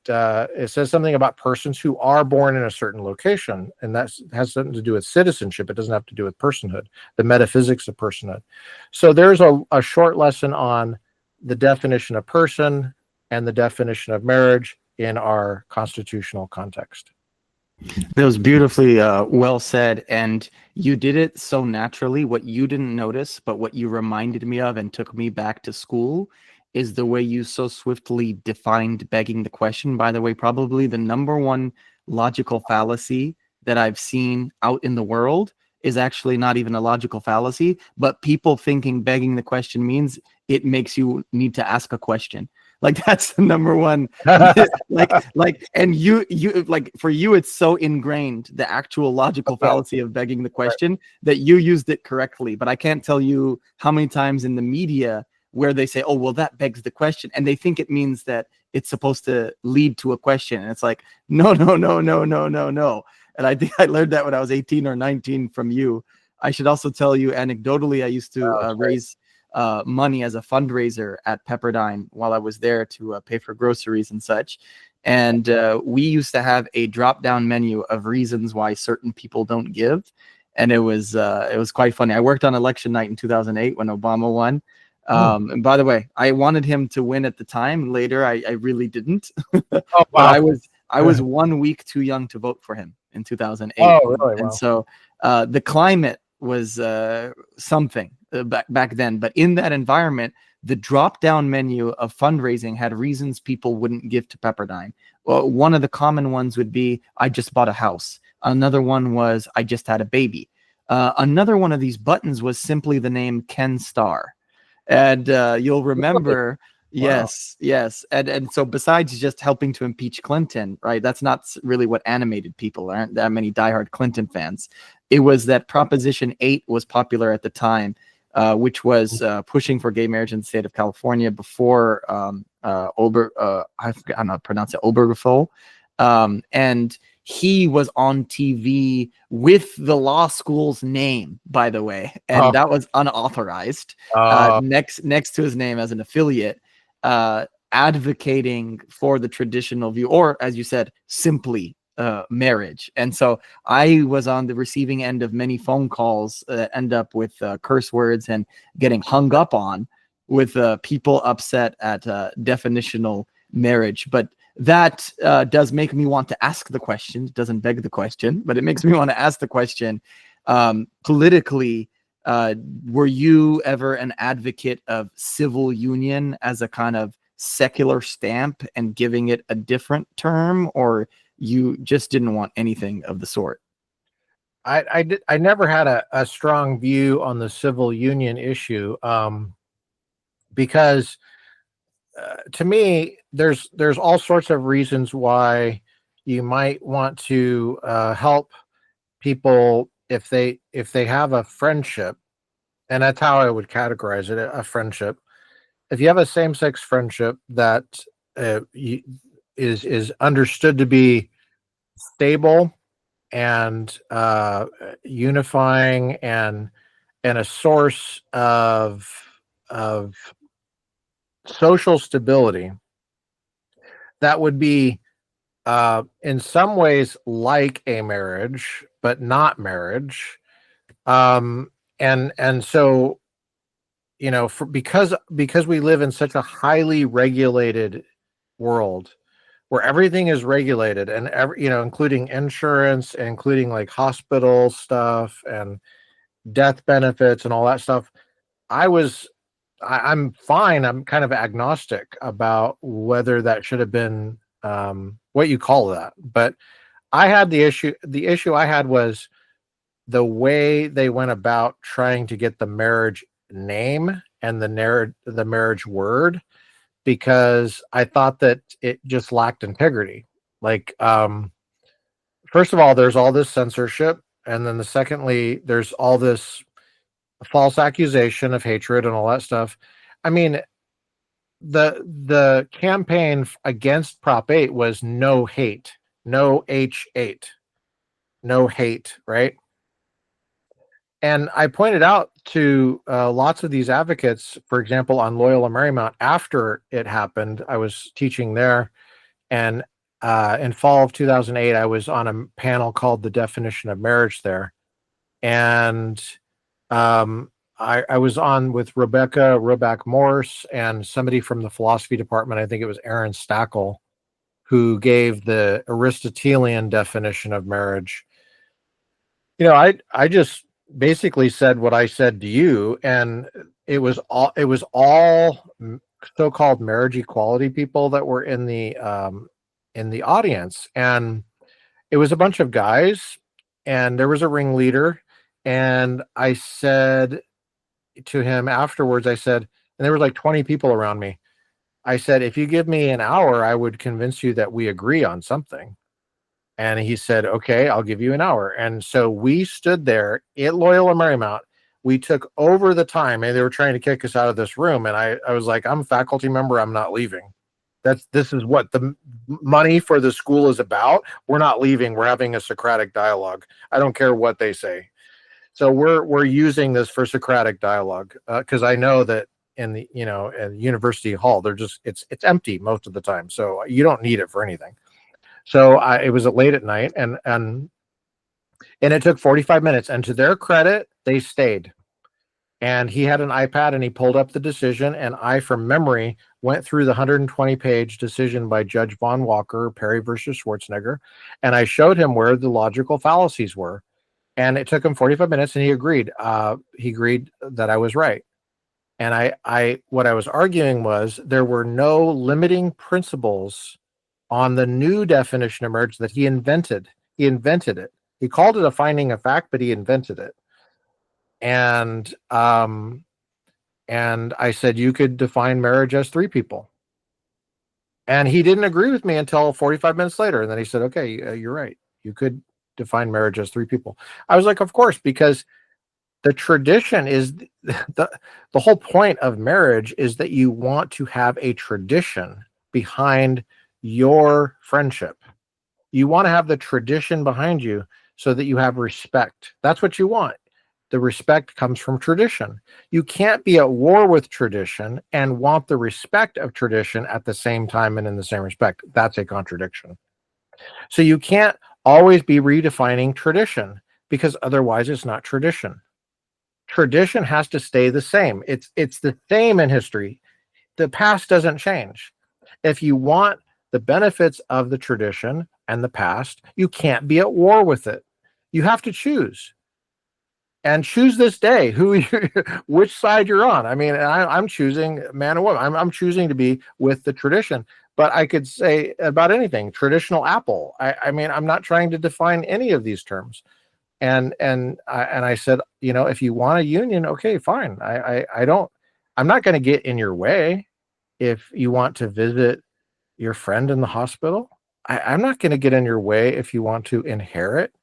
it says something about persons who are born in a certain location, and that has something to do with citizenship. It doesn't have to do with personhood, the metaphysics of personhood. So there's a short lesson on the definition of person and the definition of marriage in our constitutional context. That was beautifully well said, and you did it so naturally. What you didn't notice, but what you reminded me of and took me back to school, is the way you so swiftly defined begging the question. By the way, probably the number one logical fallacy that I've seen out in the world is actually not even a logical fallacy, but people thinking begging the question means it makes you need to ask a question. Like that's the number one. And you like for you, it's so ingrained, the actual logical fallacy of begging the question, that you used it correctly. But I can't tell you how many times in the media where they say, "Oh, well, that begs the question," and they think it means that it's supposed to lead to a question, and it's like, no, no, no, no, no, no, no. And I think I learned that when I was 18 or 19 from you. I should also tell you anecdotally, I used to raise money as a fundraiser at Pepperdine while I was there to pay for groceries and such. And we used to have a drop-down menu of reasons why certain people don't give, and it was quite funny. I worked on election night in 2008 when Obama won. And by the way, I wanted him to win at the time. Later, I really didn't. But I was 1 week too young to vote for him in 2008. Oh, really? And Wow. so the climate was something back then. But in that environment, the drop-down menu of fundraising had reasons people wouldn't give to Pepperdine. Well, one of the common ones would be, I just bought a house. Another one was, I just had a baby. Another one of these buttons was simply the name Ken Starr. And you'll remember, yes. And so besides just helping to impeach Clinton, right? That's not really what animated people. There aren't that many diehard Clinton fans. It was that Proposition 8 was popular at the time, which was pushing for gay marriage in the state of California before I forgot how to pronounce it, Obergefell. And he was on TV with the law school's name, by the way, and that was unauthorized. Next to his name as an affiliate, advocating for the traditional view, or as you said, simply marriage. And so I was on the receiving end of many phone calls that end up with curse words and getting hung up on with people upset at definitional marriage. But that does make me want to ask the question. It doesn't beg the question, but it makes me want to ask the question. Politically, were you ever an advocate of civil union as a kind of secular stamp and giving it a different term, or you just didn't want anything of the sort? I never had a strong view on the civil union issue, because to me, there's all sorts of reasons why you might want to help people if they have a friendship, and that's how I would categorize it: a friendship. If you have a same-sex friendship that is understood to be stable and unifying and a source of social stability, that would be in some ways like a marriage, but not marriage. And so, you know, because we live in such a highly regulated world where everything is regulated, and including insurance, including like hospital stuff and death benefits and all that stuff, I'm fine. I'm kind of agnostic about whether that should have been what you call that. But I had the issue. The issue I had was the way they went about trying to get the marriage name and the marriage word, because I thought that it just lacked integrity. Like, first of all, there's all this censorship, and then secondly, there's all this false accusation of hatred and all that stuff. I mean, the campaign against Prop 8 was no hate, no H8, no hate, right? And I pointed out to lots of these advocates, for example, on Loyola Marymount, after it happened. I was teaching there, and in fall of 2008, I was on a panel called "The Definition of Marriage" there, and I was on with Rebecca Roback Morse and somebody from the philosophy department. I think it was Aaron Stackel, who gave the Aristotelian definition of marriage. You know, I just basically said what I said to you, and it was all so-called marriage equality people that were in the audience, and it was a bunch of guys, and there was a ringleader, and I said to him afterwards, I said, and there were like 20 people around me, I said, if you give me an hour, I would convince you that we agree on something. And he said, okay, I'll give you an hour. And so we stood there at Loyola Marymount. We took over the time, and they were trying to kick us out of this room. And I was like, I'm a faculty member. I'm not leaving. This is what the money for the school is about. We're not leaving. We're having a Socratic dialogue. I don't care what they say. So we're using this for Socratic dialogue, because I know that in the in university hall, they're just it's empty most of the time. So you don't need it for anything. So it was late at night, and it took 45 minutes. And to their credit, they stayed. And he had an iPad, and he pulled up the decision, and I, from memory, went through the 120-page decision by Judge Von Walker, Perry versus Schwarzenegger, and I showed him where the logical fallacies were. And it took him 45 minutes, and he agreed. He agreed that I was right. And what I was arguing was there were no limiting principles on the new definition of marriage that he invented. He invented it. He called it a finding of fact, but he invented it. And I said, you could define marriage as 3 people. And he didn't agree with me until 45 minutes later. And then he said, okay, you're right. You could define marriage as 3 people. I was like, of course, because the tradition is the whole point of marriage is that you want to have a tradition behind your friendship. You want to have the tradition behind you so that you have respect. That's what you want. The respect comes from tradition. You can't be at war with tradition and want the respect of tradition at the same time and in the same respect. That's a contradiction. So you can't always be redefining tradition, because otherwise it's not tradition. Tradition has to stay the same. It's the same in history. The past doesn't change. If you want the benefits of the tradition and the past, you can't be at war with it. You have to choose. And choose this day which side you're on. I mean, I'm choosing man and woman. I'm choosing to be with the tradition. But I could say about anything, traditional apple. I mean, I'm not trying to define any of these terms. And I said, if you want a union, okay, fine. I'm not going to get in your way. If you want to visit your friend in the hospital, I'm not going to get in your way. If you want to inherit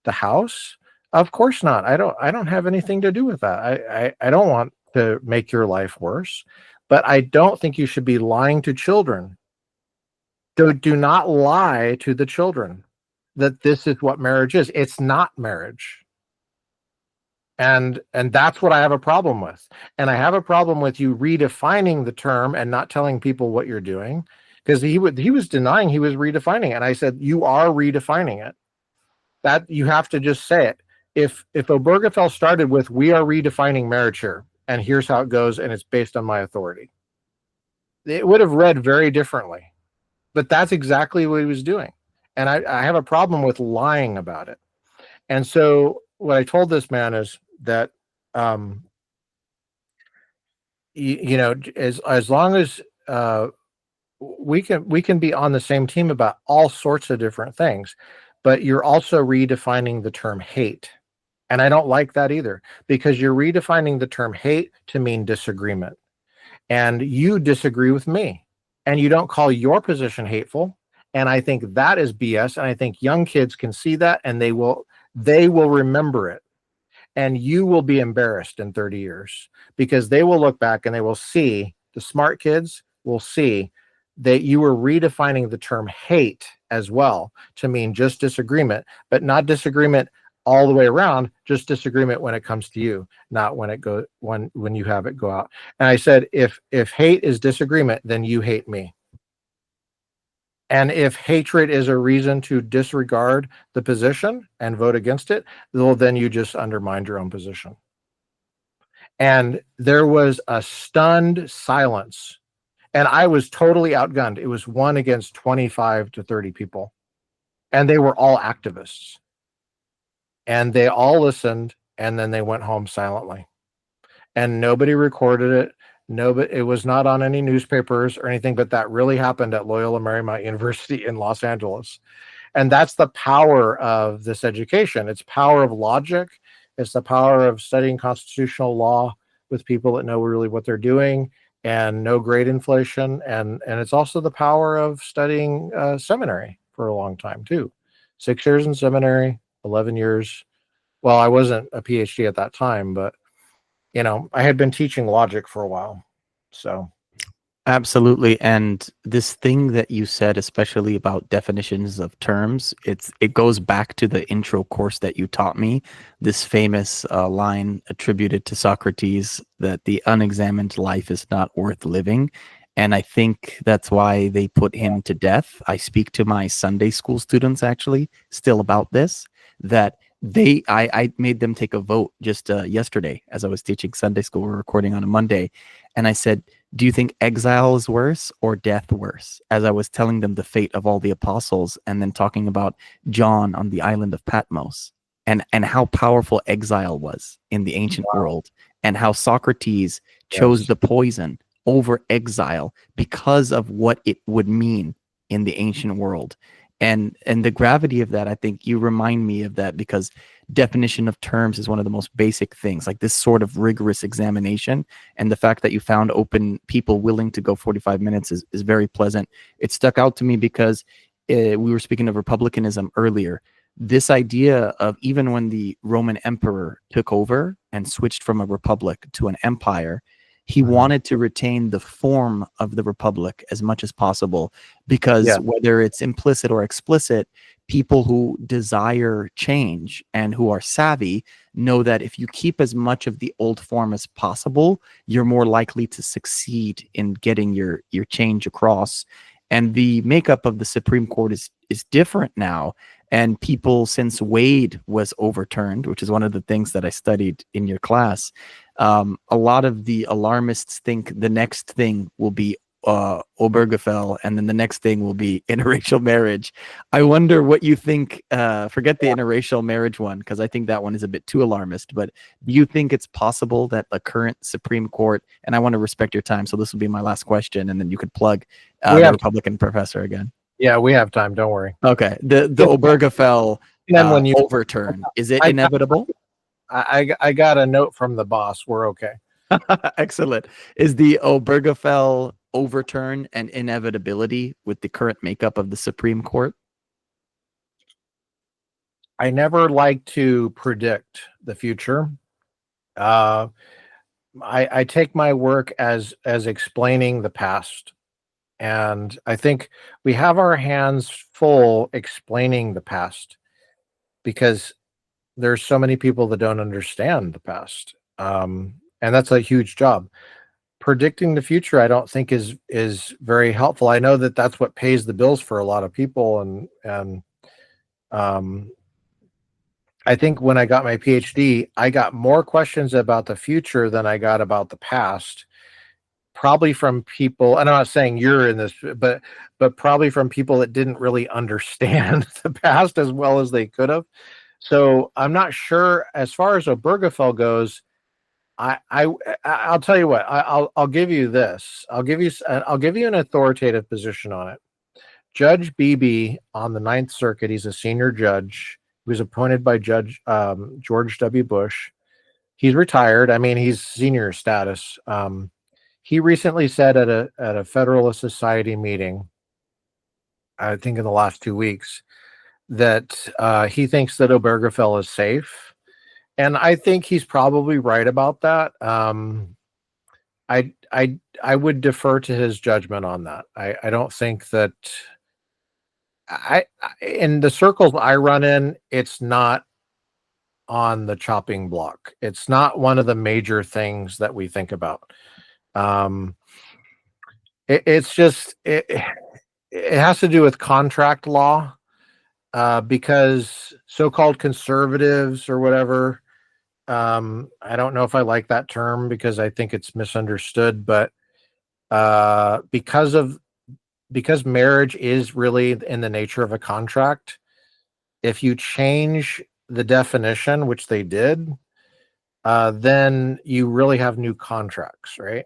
the house, of course not. I don't have anything to do with that. I don't want to make your life worse, but I don't think you should be lying to children. Do not lie to the children that this is what marriage is. It's not marriage. And that's what I have a problem with. And I have a problem with you redefining the term and not telling people what you're doing, because he was denying he was redefining it. And I said, you are redefining it. That you have to just say it. If Obergefell started with, we are redefining marriage here, and here's how it goes, and it's based on my authority, it would have read very differently. But that's exactly what he was doing. And I have a problem with lying about it. And so what I told this man is that, as long as we can be on the same team about all sorts of different things, but you're also redefining the term hate. And I don't like that either, because you're redefining the term hate to mean disagreement. And you disagree with me, and you don't call your position hateful. And I think that is BS. And I think young kids can see that, and they will remember it. And you will be embarrassed in 30 years, because they will look back and they will see, the smart kids will see that you were redefining the term hate as well to mean just disagreement, but not disagreement all the way around, just disagreement when it comes to you, not when when you have it go out. And I said, if hate is disagreement, then you hate me. And if hatred is a reason to disregard the position and vote against it, well, then you just undermined your own position. And there was a stunned silence. And I was totally outgunned. It was 1 against 25 to 30 people. And they were all activists. And they all listened, and then they went home silently. And nobody recorded it. It was not on any newspapers or anything, but that really happened at Loyola Marymount University in Los Angeles. And that's the power of this education. It's power of logic. It's the power of studying constitutional law with people that know really what they're doing. and no grade inflation, and it's also the power of studying seminary for a long time too. 6 years in seminary, 11 years. Well, I wasn't a PhD at that time, but I had been teaching logic for a while. So Absolutely. And this thing that you said, especially about definitions of terms, it goes back to the intro course that you taught me, this famous line attributed to Socrates that the unexamined life is not worth living. And I think that's why they put him to death. I speak to my Sunday school students actually still about this, that I made them take a vote just yesterday as I was teaching Sunday school. We're recording on a Monday. And I said, do you think exile is worse or death worse? As I was telling them the fate of all the apostles and then talking about John on the island of Patmos and how powerful exile was in the ancient world and how Socrates chose the poison over exile because of what it would mean in the ancient world. And the gravity of that, I think you remind me of that, because definition of terms is one of the most basic things, like this sort of rigorous examination. And the fact that you found open people willing to go 45 minutes is very pleasant. It stuck out to me because we were speaking of republicanism earlier. This idea of, even when the Roman emperor took over and switched from a republic to an empire, he wanted to retain the form of the republic as much as possible, because whether it's implicit or explicit, people who desire change and who are savvy know that if you keep as much of the old form as possible, you're more likely to succeed in getting your change across. And the makeup of the Supreme Court is different now. And people, since Wade was overturned, which is one of the things that I studied in your class, a lot of the alarmists think the next thing will be Obergefell, and then the next thing will be interracial marriage. I wonder what you think. Forget the interracial marriage one, because I think that one is a bit too alarmist. But do you think it's possible that the current Supreme Court, and I want to respect your time, so this will be my last question, and then you could plug the Republican professor again. Yeah, we have time. Don't worry. Okay. The Obergefell when you overturn, is it inevitable? I got a note from the boss. We're okay. Excellent. Is the Obergefell overturn an inevitability with the current makeup of the Supreme Court? I never like to predict the future. I take my work as explaining the past. And I think we have our hands full explaining the past, because there's so many people that don't understand the past. And that's a huge job. Predicting the future, I don't think is very helpful. I know that that's what pays the bills for a lot of people. And I think when I got my PhD, I got more questions about the future than I got about the past. Probably from people, and I'm not saying you're in this, but probably from people that didn't really understand the past as well as they could have. So I'm not sure as far as Obergefell goes. I'll tell you what. I'll give you this. I'll give you an authoritative position on it. Judge Beebe on the Ninth Circuit. He's a senior judge. He was appointed by Judge George W. Bush. He's retired. I mean, he's senior status. He recently said at a Federalist Society meeting, I think in the last 2 weeks, that he thinks that Obergefell is safe. And I think he's probably right about that. I would defer to his judgment on that. I don't think that in the circles I run in, it's not on the chopping block. It's not one of the major things that we think about. It's just it has to do with contract law, because so-called conservatives or whatever, I don't know if I like that term because I think it's misunderstood, but because marriage is really in the nature of a contract, if you change the definition, which they did, then you really have new contracts, right?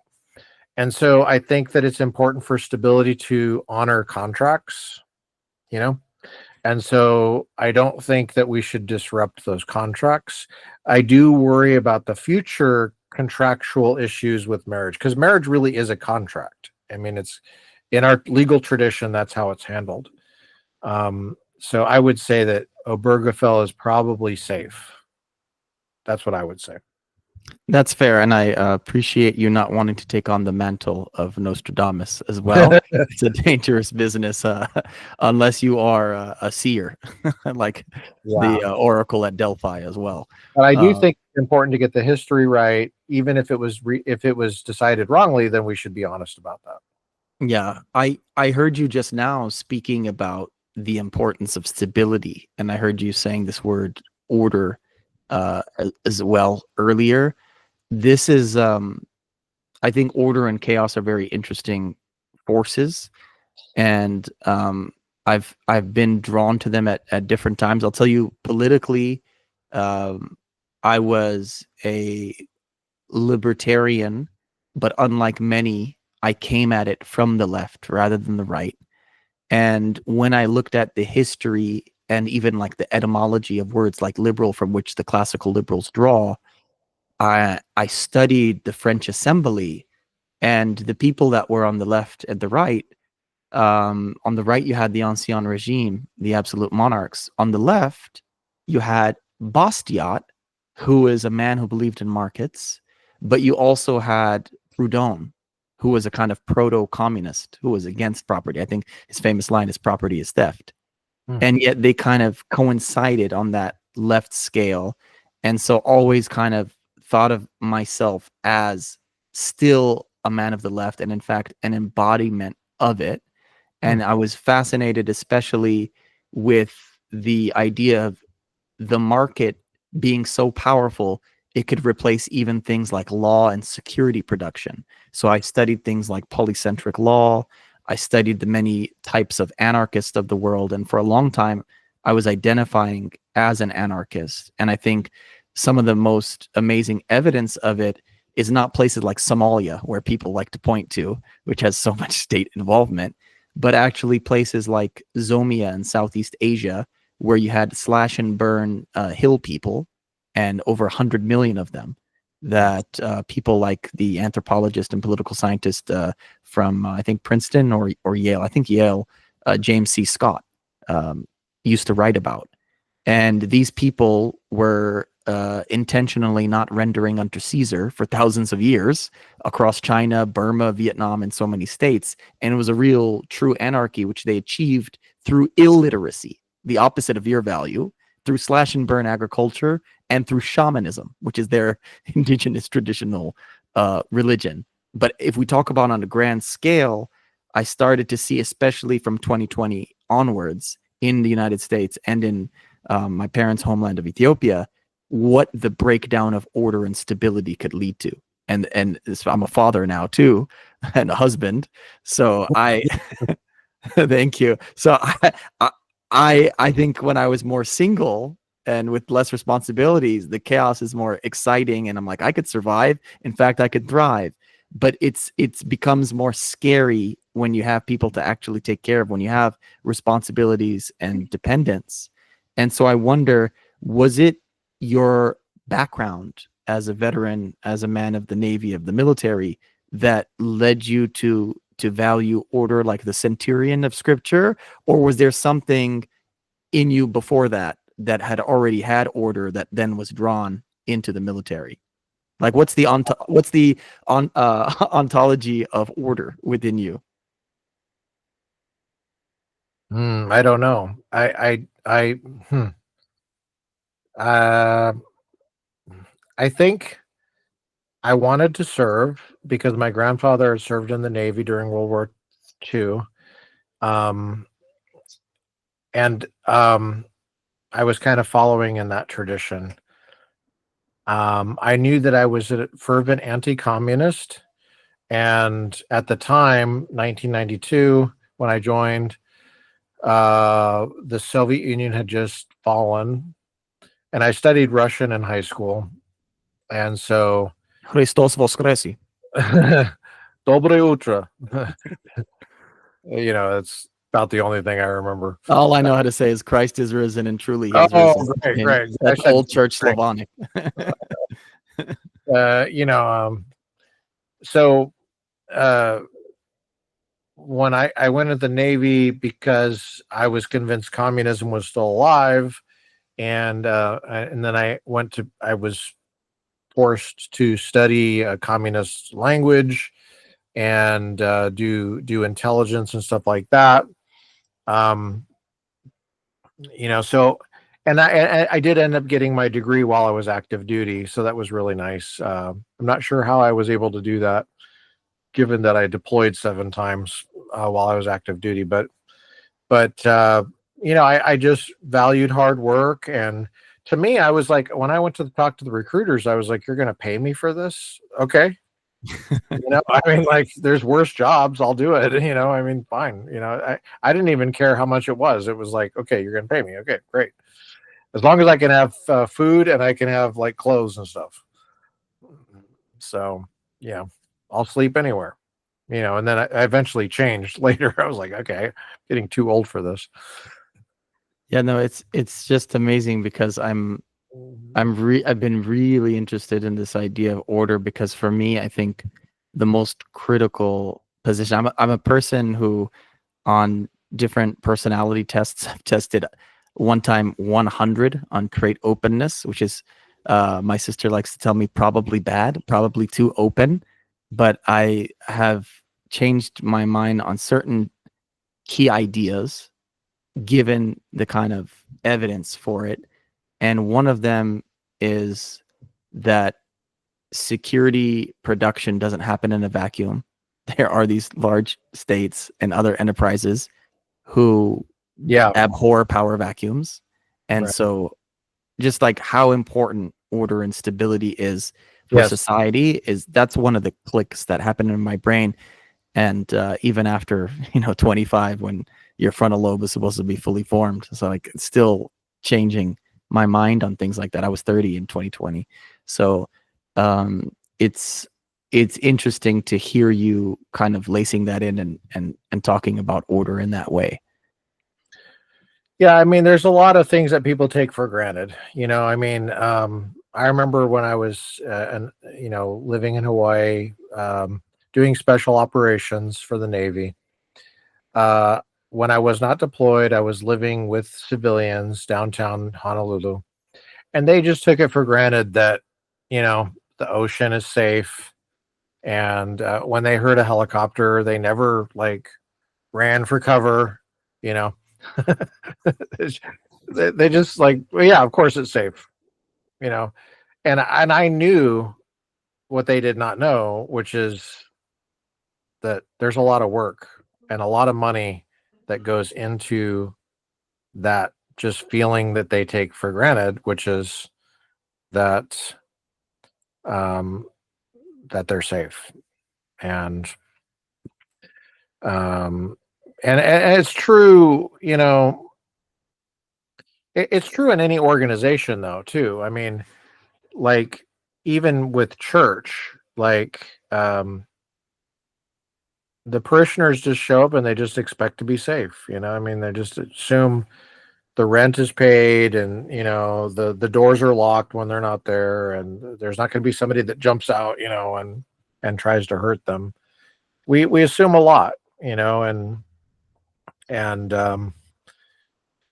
And so I think that it's important for stability to honor contracts, and so I don't think that we should disrupt those contracts. I do worry about the future contractual issues with marriage, because marriage really is a contract. I mean, it's in our legal tradition, that's how it's handled. So I would say that Obergefell is probably safe. That's what I would say. That's fair, and I appreciate you not wanting to take on the mantle of Nostradamus as well. It's a dangerous business, unless you are a seer, like the oracle at Delphi as well. But I do think it's important to get the history right, even if it was decided wrongly. Then we should be honest about that. Yeah, I heard you just now speaking about the importance of stability, and I heard you saying this word order as well earlier. This is I think order and chaos are very interesting forces, and I've been drawn to them at different times. I'll tell you politically, I was a libertarian, but unlike many, I came at it from the left rather than the right. And when I looked at the history and even like the etymology of words like liberal, from which the classical liberals draw, I studied the French Assembly, and the people that were on the left and the right. On the right, you had the Ancien Regime, the absolute monarchs. On the left, you had Bastiat, who is a man who believed in markets, but you also had Proudhon, who was a kind of proto-communist who was against property. I think his famous line is "property is theft." And yet they kind of coincided on that left scale. And so always kind of thought of myself as still a man of the left, and in fact an embodiment of it. And I was fascinated especially with the idea of the market being so powerful it could replace even things like law and security production. So I studied things like polycentric law. I studied the many types of anarchists of the world, and for a long time I was identifying as an anarchist. And I think some of the most amazing evidence of it is not places like Somalia, where people like to point to, which has so much state involvement, but actually places like Zomia in Southeast Asia, where you had slash and burn hill people, and over 100 million of them, that people like the anthropologist and political scientist from, I think, Princeton or Yale, I think Yale, James C. Scott, used to write about. And these people were intentionally not rendering unto Caesar for thousands of years across China, Burma, Vietnam, and so many states. And it was a real true anarchy, which they achieved through illiteracy, the opposite of your value, through slash and burn agriculture, and through shamanism, which is their indigenous traditional religion. But if we talk about on a grand scale, I started to see, especially from 2020 onwards in the United States and in my parents' homeland of Ethiopia, what the breakdown of order and stability could lead to. And I'm a father now too, and a husband. So I thank you. So I think when I was more single and with less responsibilities, the chaos is more exciting, and I'm like, I could survive. In fact, I could thrive. But it's becomes more scary when you have people to actually take care of, when you have responsibilities and dependence. And so I wonder, was it your background as a veteran, as a man of the Navy, of the military, that led you to value order like the centurion of Scripture? Or was there something in you before that that had already had order that then was drawn into the military? Like, what's the ontology of order within you? I don't know. I think I wanted to serve because my grandfather served in the Navy during World War II. I was kind of following in that tradition. I knew that I was a fervent anti-communist, and at the time, 1992, when I joined, the Soviet Union had just fallen, and I studied Russian in high school, and so Christos Voskresy. Dobre utro. It's about the only thing I remember. All I know how to say is Christ is risen, and truly he is Oh, risen. right. That's old church great. Slavonic. So uh, when I went into the Navy because I was convinced communism was still alive, and then I was forced to study a communist language and do intelligence and stuff like that. Um, so and I did end up getting my degree while I was active duty, so that was really nice. I'm not sure how I was able to do that, given that I deployed 7 times while I was active duty, but I just valued hard work. And to me, I was like, when I went to talk to the recruiters, I was like, "You're going to pay me for this? Okay." I mean, like, there's worse jobs. I'll do it. I mean, fine. I didn't even care how much it was. It was like, okay, you're going to pay me. Okay, great. As long as I can have food and I can have like clothes and stuff. So, yeah, I'll sleep anywhere. And then I eventually changed later. I was like, okay, I'm getting too old for this. Yeah, no, it's just amazing because I've been really interested in this idea of order because for me, I think the most critical position. I'm a person who, on different personality tests, I've tested one time 100 on trait openness, which is my sister likes to tell me probably bad, probably too open, but I have changed my mind on certain key ideas given the kind of evidence for it. And one of them is that security production doesn't happen in a vacuum. There are these large states and other enterprises who abhor power vacuums. And Right. so just like how important order and stability is for society that's one of the clicks that happen in my brain. And even after 25, when your frontal lobe is supposed to be fully formed, so like it's still changing my mind on things like that. I was 30 in 2020, so it's interesting to hear you kind of lacing that in and talking about order in that way. Yeah, I mean, there's a lot of things that people take for granted. I mean, I remember when I was, living in Hawaii, doing special operations for the Navy. When I was not deployed, I was living with civilians downtown Honolulu, and they just took it for granted that, the ocean is safe. And when they heard a helicopter, they never like ran for cover. You know, they just like, well, yeah, of course it's safe. You know, and I knew what they did not know, which is that there's a lot of work and a lot of money that goes into that just feeling that they take for granted, which is that um, that they're safe. And um, and it's true, it's true in any organization though too. I mean, like, even with church, like, the parishioners just show up and they just expect to be safe. I mean, they just assume the rent is paid, and the doors are locked when they're not there, and there's not going to be somebody that jumps out, and tries to hurt them. We assume a lot, and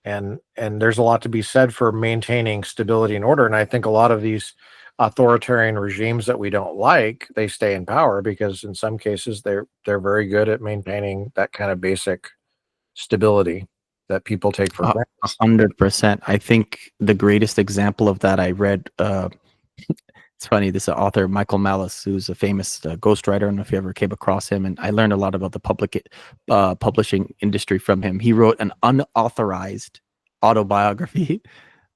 and there's a lot to be said for maintaining stability and order. And I think a lot of these authoritarian regimes that we don't like, they stay in power because in some cases they're very good at maintaining that kind of basic stability that people take for granted. 100%. I think the greatest example of that I read, it's funny, this author, Michael Malice, who's a famous ghostwriter. I don't know if you ever came across him, and I learned a lot about the publishing industry from him. He wrote an unauthorized autobiography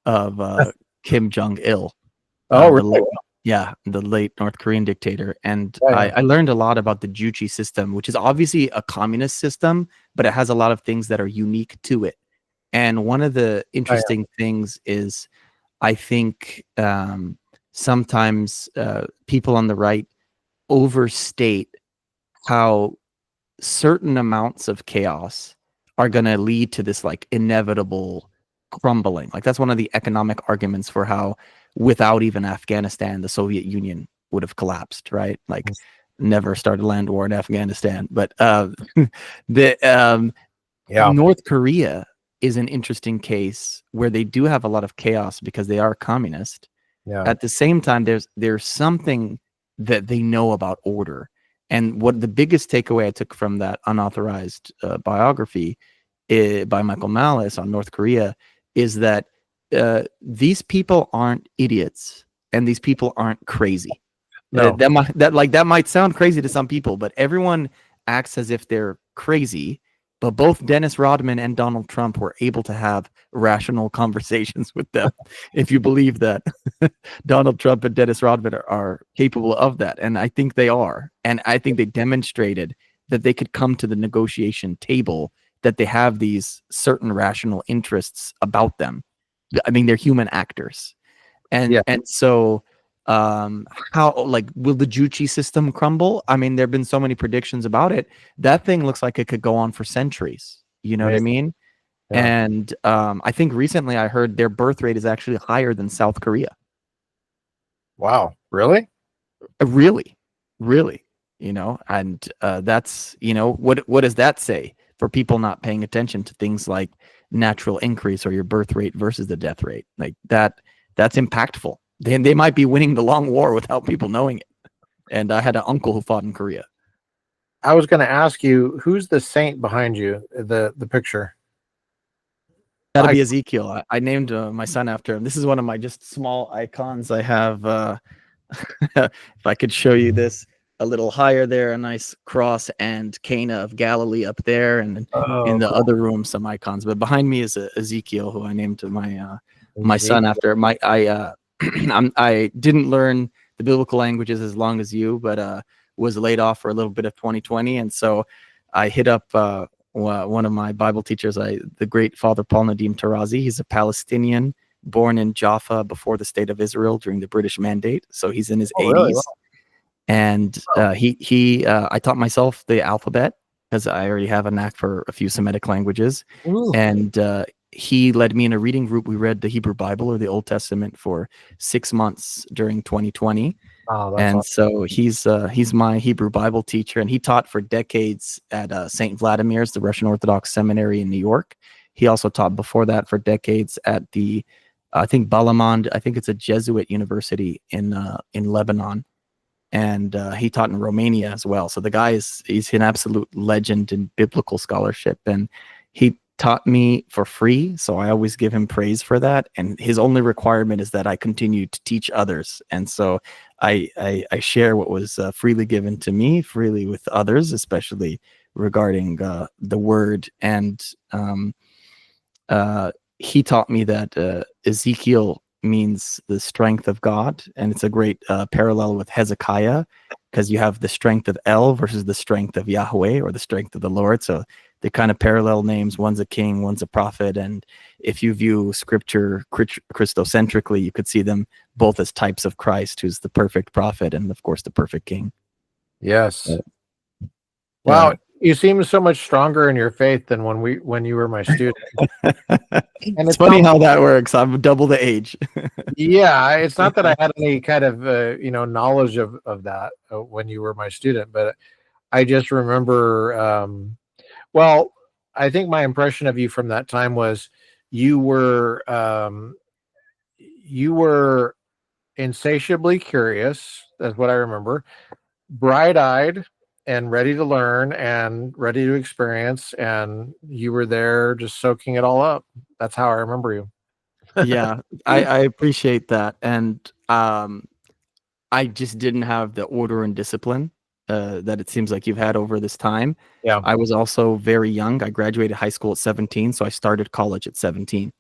of Kim Jong-il. Oh, really? The late North Korean dictator. And Yeah. I learned a lot about the Juche system, which is obviously a communist system, but it has a lot of things that are unique to it. And one of the interesting things is, I think sometimes people on the right overstate how certain amounts of chaos are going to lead to this like inevitable crumbling. Like that's one of the economic arguments for how without even Afghanistan, the Soviet Union would have collapsed, right? Like never start a land war in Afghanistan. But the Yeah. North Korea is an interesting case where they do have a lot of chaos because they are communist. Yeah. At the same time, there's something that they know about order. And what the biggest takeaway I took from that unauthorized biography by Michael Malice on North Korea is that these people aren't idiots and these people aren't crazy. No. That might sound crazy to some people, but everyone acts as if they're crazy. But both Dennis Rodman and Donald Trump were able to have rational conversations with them. If you believe that Donald Trump and Dennis Rodman are capable of that, and I think they are, and I think they demonstrated that they could come to the negotiation table, that they have these certain rational interests about them. I mean, they're human actors, and Yeah. so how, like, will the Juche system crumble? I mean, there have been so many predictions about it. That thing looks like it could go on for centuries. You know what I Maybe. mean? Yeah. And I think recently I heard their birth rate is actually higher than South Korea. Wow. Really? Really, really, and that's, what does that say for people not paying attention to things like natural increase or your birth rate versus the death rate? Like that's impactful. They might be winning the long war without people knowing it. And I had an uncle who fought in Korea. I was going to ask you, who's the saint behind you, the picture? That'll be Ezekiel. I named my son after him. This is one of my just small icons I have. If I could show you this a little higher there, a nice cross and Cana of Galilee up there, and then in the other room some icons. But behind me is Ezekiel, who I named my son after. I didn't learn the biblical languages as long as you, but was laid off for a little bit of 2020, and so I hit up one of my Bible teachers, the great Father Paul Nadim Tarazi. He's a Palestinian born in Jaffa before the state of Israel during the British Mandate. So he's in his 80s. Really? Wow. And I taught myself the alphabet because I already have a knack for a few Semitic languages. Ooh. And he led me in a reading group. We read the Hebrew Bible or the Old Testament for 6 months during 2020. Oh, that's And awesome. so he's my Hebrew Bible teacher, and he taught for decades at St. Vladimir's, the Russian Orthodox Seminary in New York. He also taught before that for decades at the, I think, Balamand. I think it's a Jesuit university in Lebanon, and he taught in Romania as well. So the guy he's an absolute legend in biblical scholarship, and he taught me for free, so I always give him praise for that. And his only requirement is that I continue to teach others, and so I share what was freely given to me freely with others, especially regarding the word. And he taught me that Ezekiel means the strength of God, and it's a great parallel with Hezekiah, because you have the strength of El versus the strength of Yahweh, or the strength of the Lord. So they kind of parallel names. One's a king, one's a prophet. And if you view scripture Christocentrically, you could see them both as types of Christ, who's the perfect prophet and, of course, the perfect king. Yes. Wow. You seem so much stronger in your faith than when you were my student. And it's funny how that works. I'm double the age. Yeah, it's not that I had any kind of knowledge of that when you were my student, but I just remember. Well, I think my impression of you from that time was you were insatiably curious. That's what I remember. Bright-eyed and ready to learn and ready to experience, and you were there just soaking it all up. That's how I remember you. Yeah, I appreciate that. And I just didn't have the order and discipline that it seems like you've had over this time. Yeah. I was also very young. I graduated high school at 17, so I started college at 17.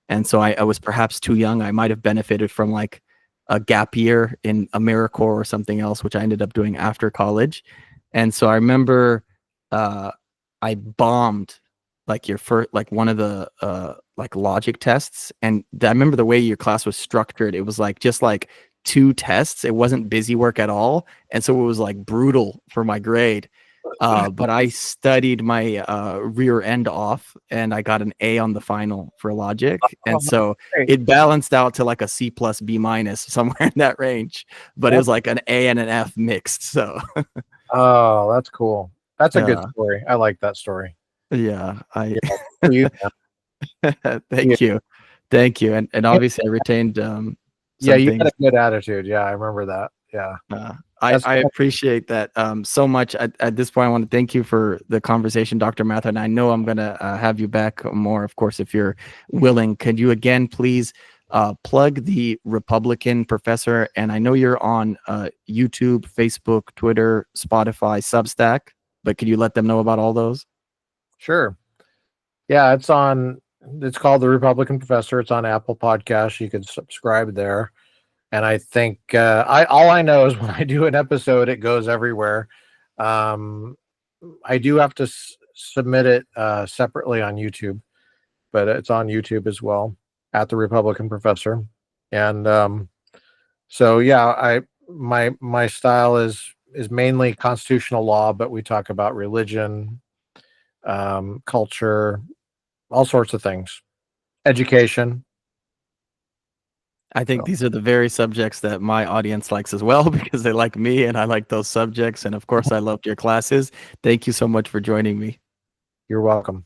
And so I was perhaps too young. I might have benefited from like a gap year in AmeriCorps or something else, which I ended up doing after college. And so I remember I bombed like one of the like logic tests. And I remember the way your class was structured. It was like just like 2 tests. It wasn't busy work at all. And so it was like brutal for my grade. but I studied my rear end off, and I got an A on the final for logic, and so Great. it balanced out to like a C plus B minus somewhere in that range. But it was like an A and an F mixed. So Oh, that's cool. That's a good yeah, story. I like that story. yeah. I Yeah. For you, man. Yeah. thank you, and obviously I retained Yeah, some you had things. a good attitude. Yeah, I remember that. Yeah. That's I cool. appreciate that so much. At this point, I want to thank you for the conversation, Dr. Mather, and I know I'm going to have you back more, of course, if you're willing. Could you again, please, plug the Republican Professor? And I know you're on YouTube, Facebook, Twitter, Spotify, Substack, but could you let them know about all those? Sure. Yeah, it's called The Republican Professor. It's on Apple Podcasts. You can subscribe there. And I think all I know is when I do an episode, it goes everywhere. I do have to submit it separately on YouTube, but it's on YouTube as well at The Republican Professor. And so yeah, my style is mainly constitutional law, but we talk about religion, culture, all sorts of things, education. I think So these are the very subjects that my audience likes as well, because they like me and I like those subjects. And of course, I loved your classes. Thank you so much for joining me. you're welcome.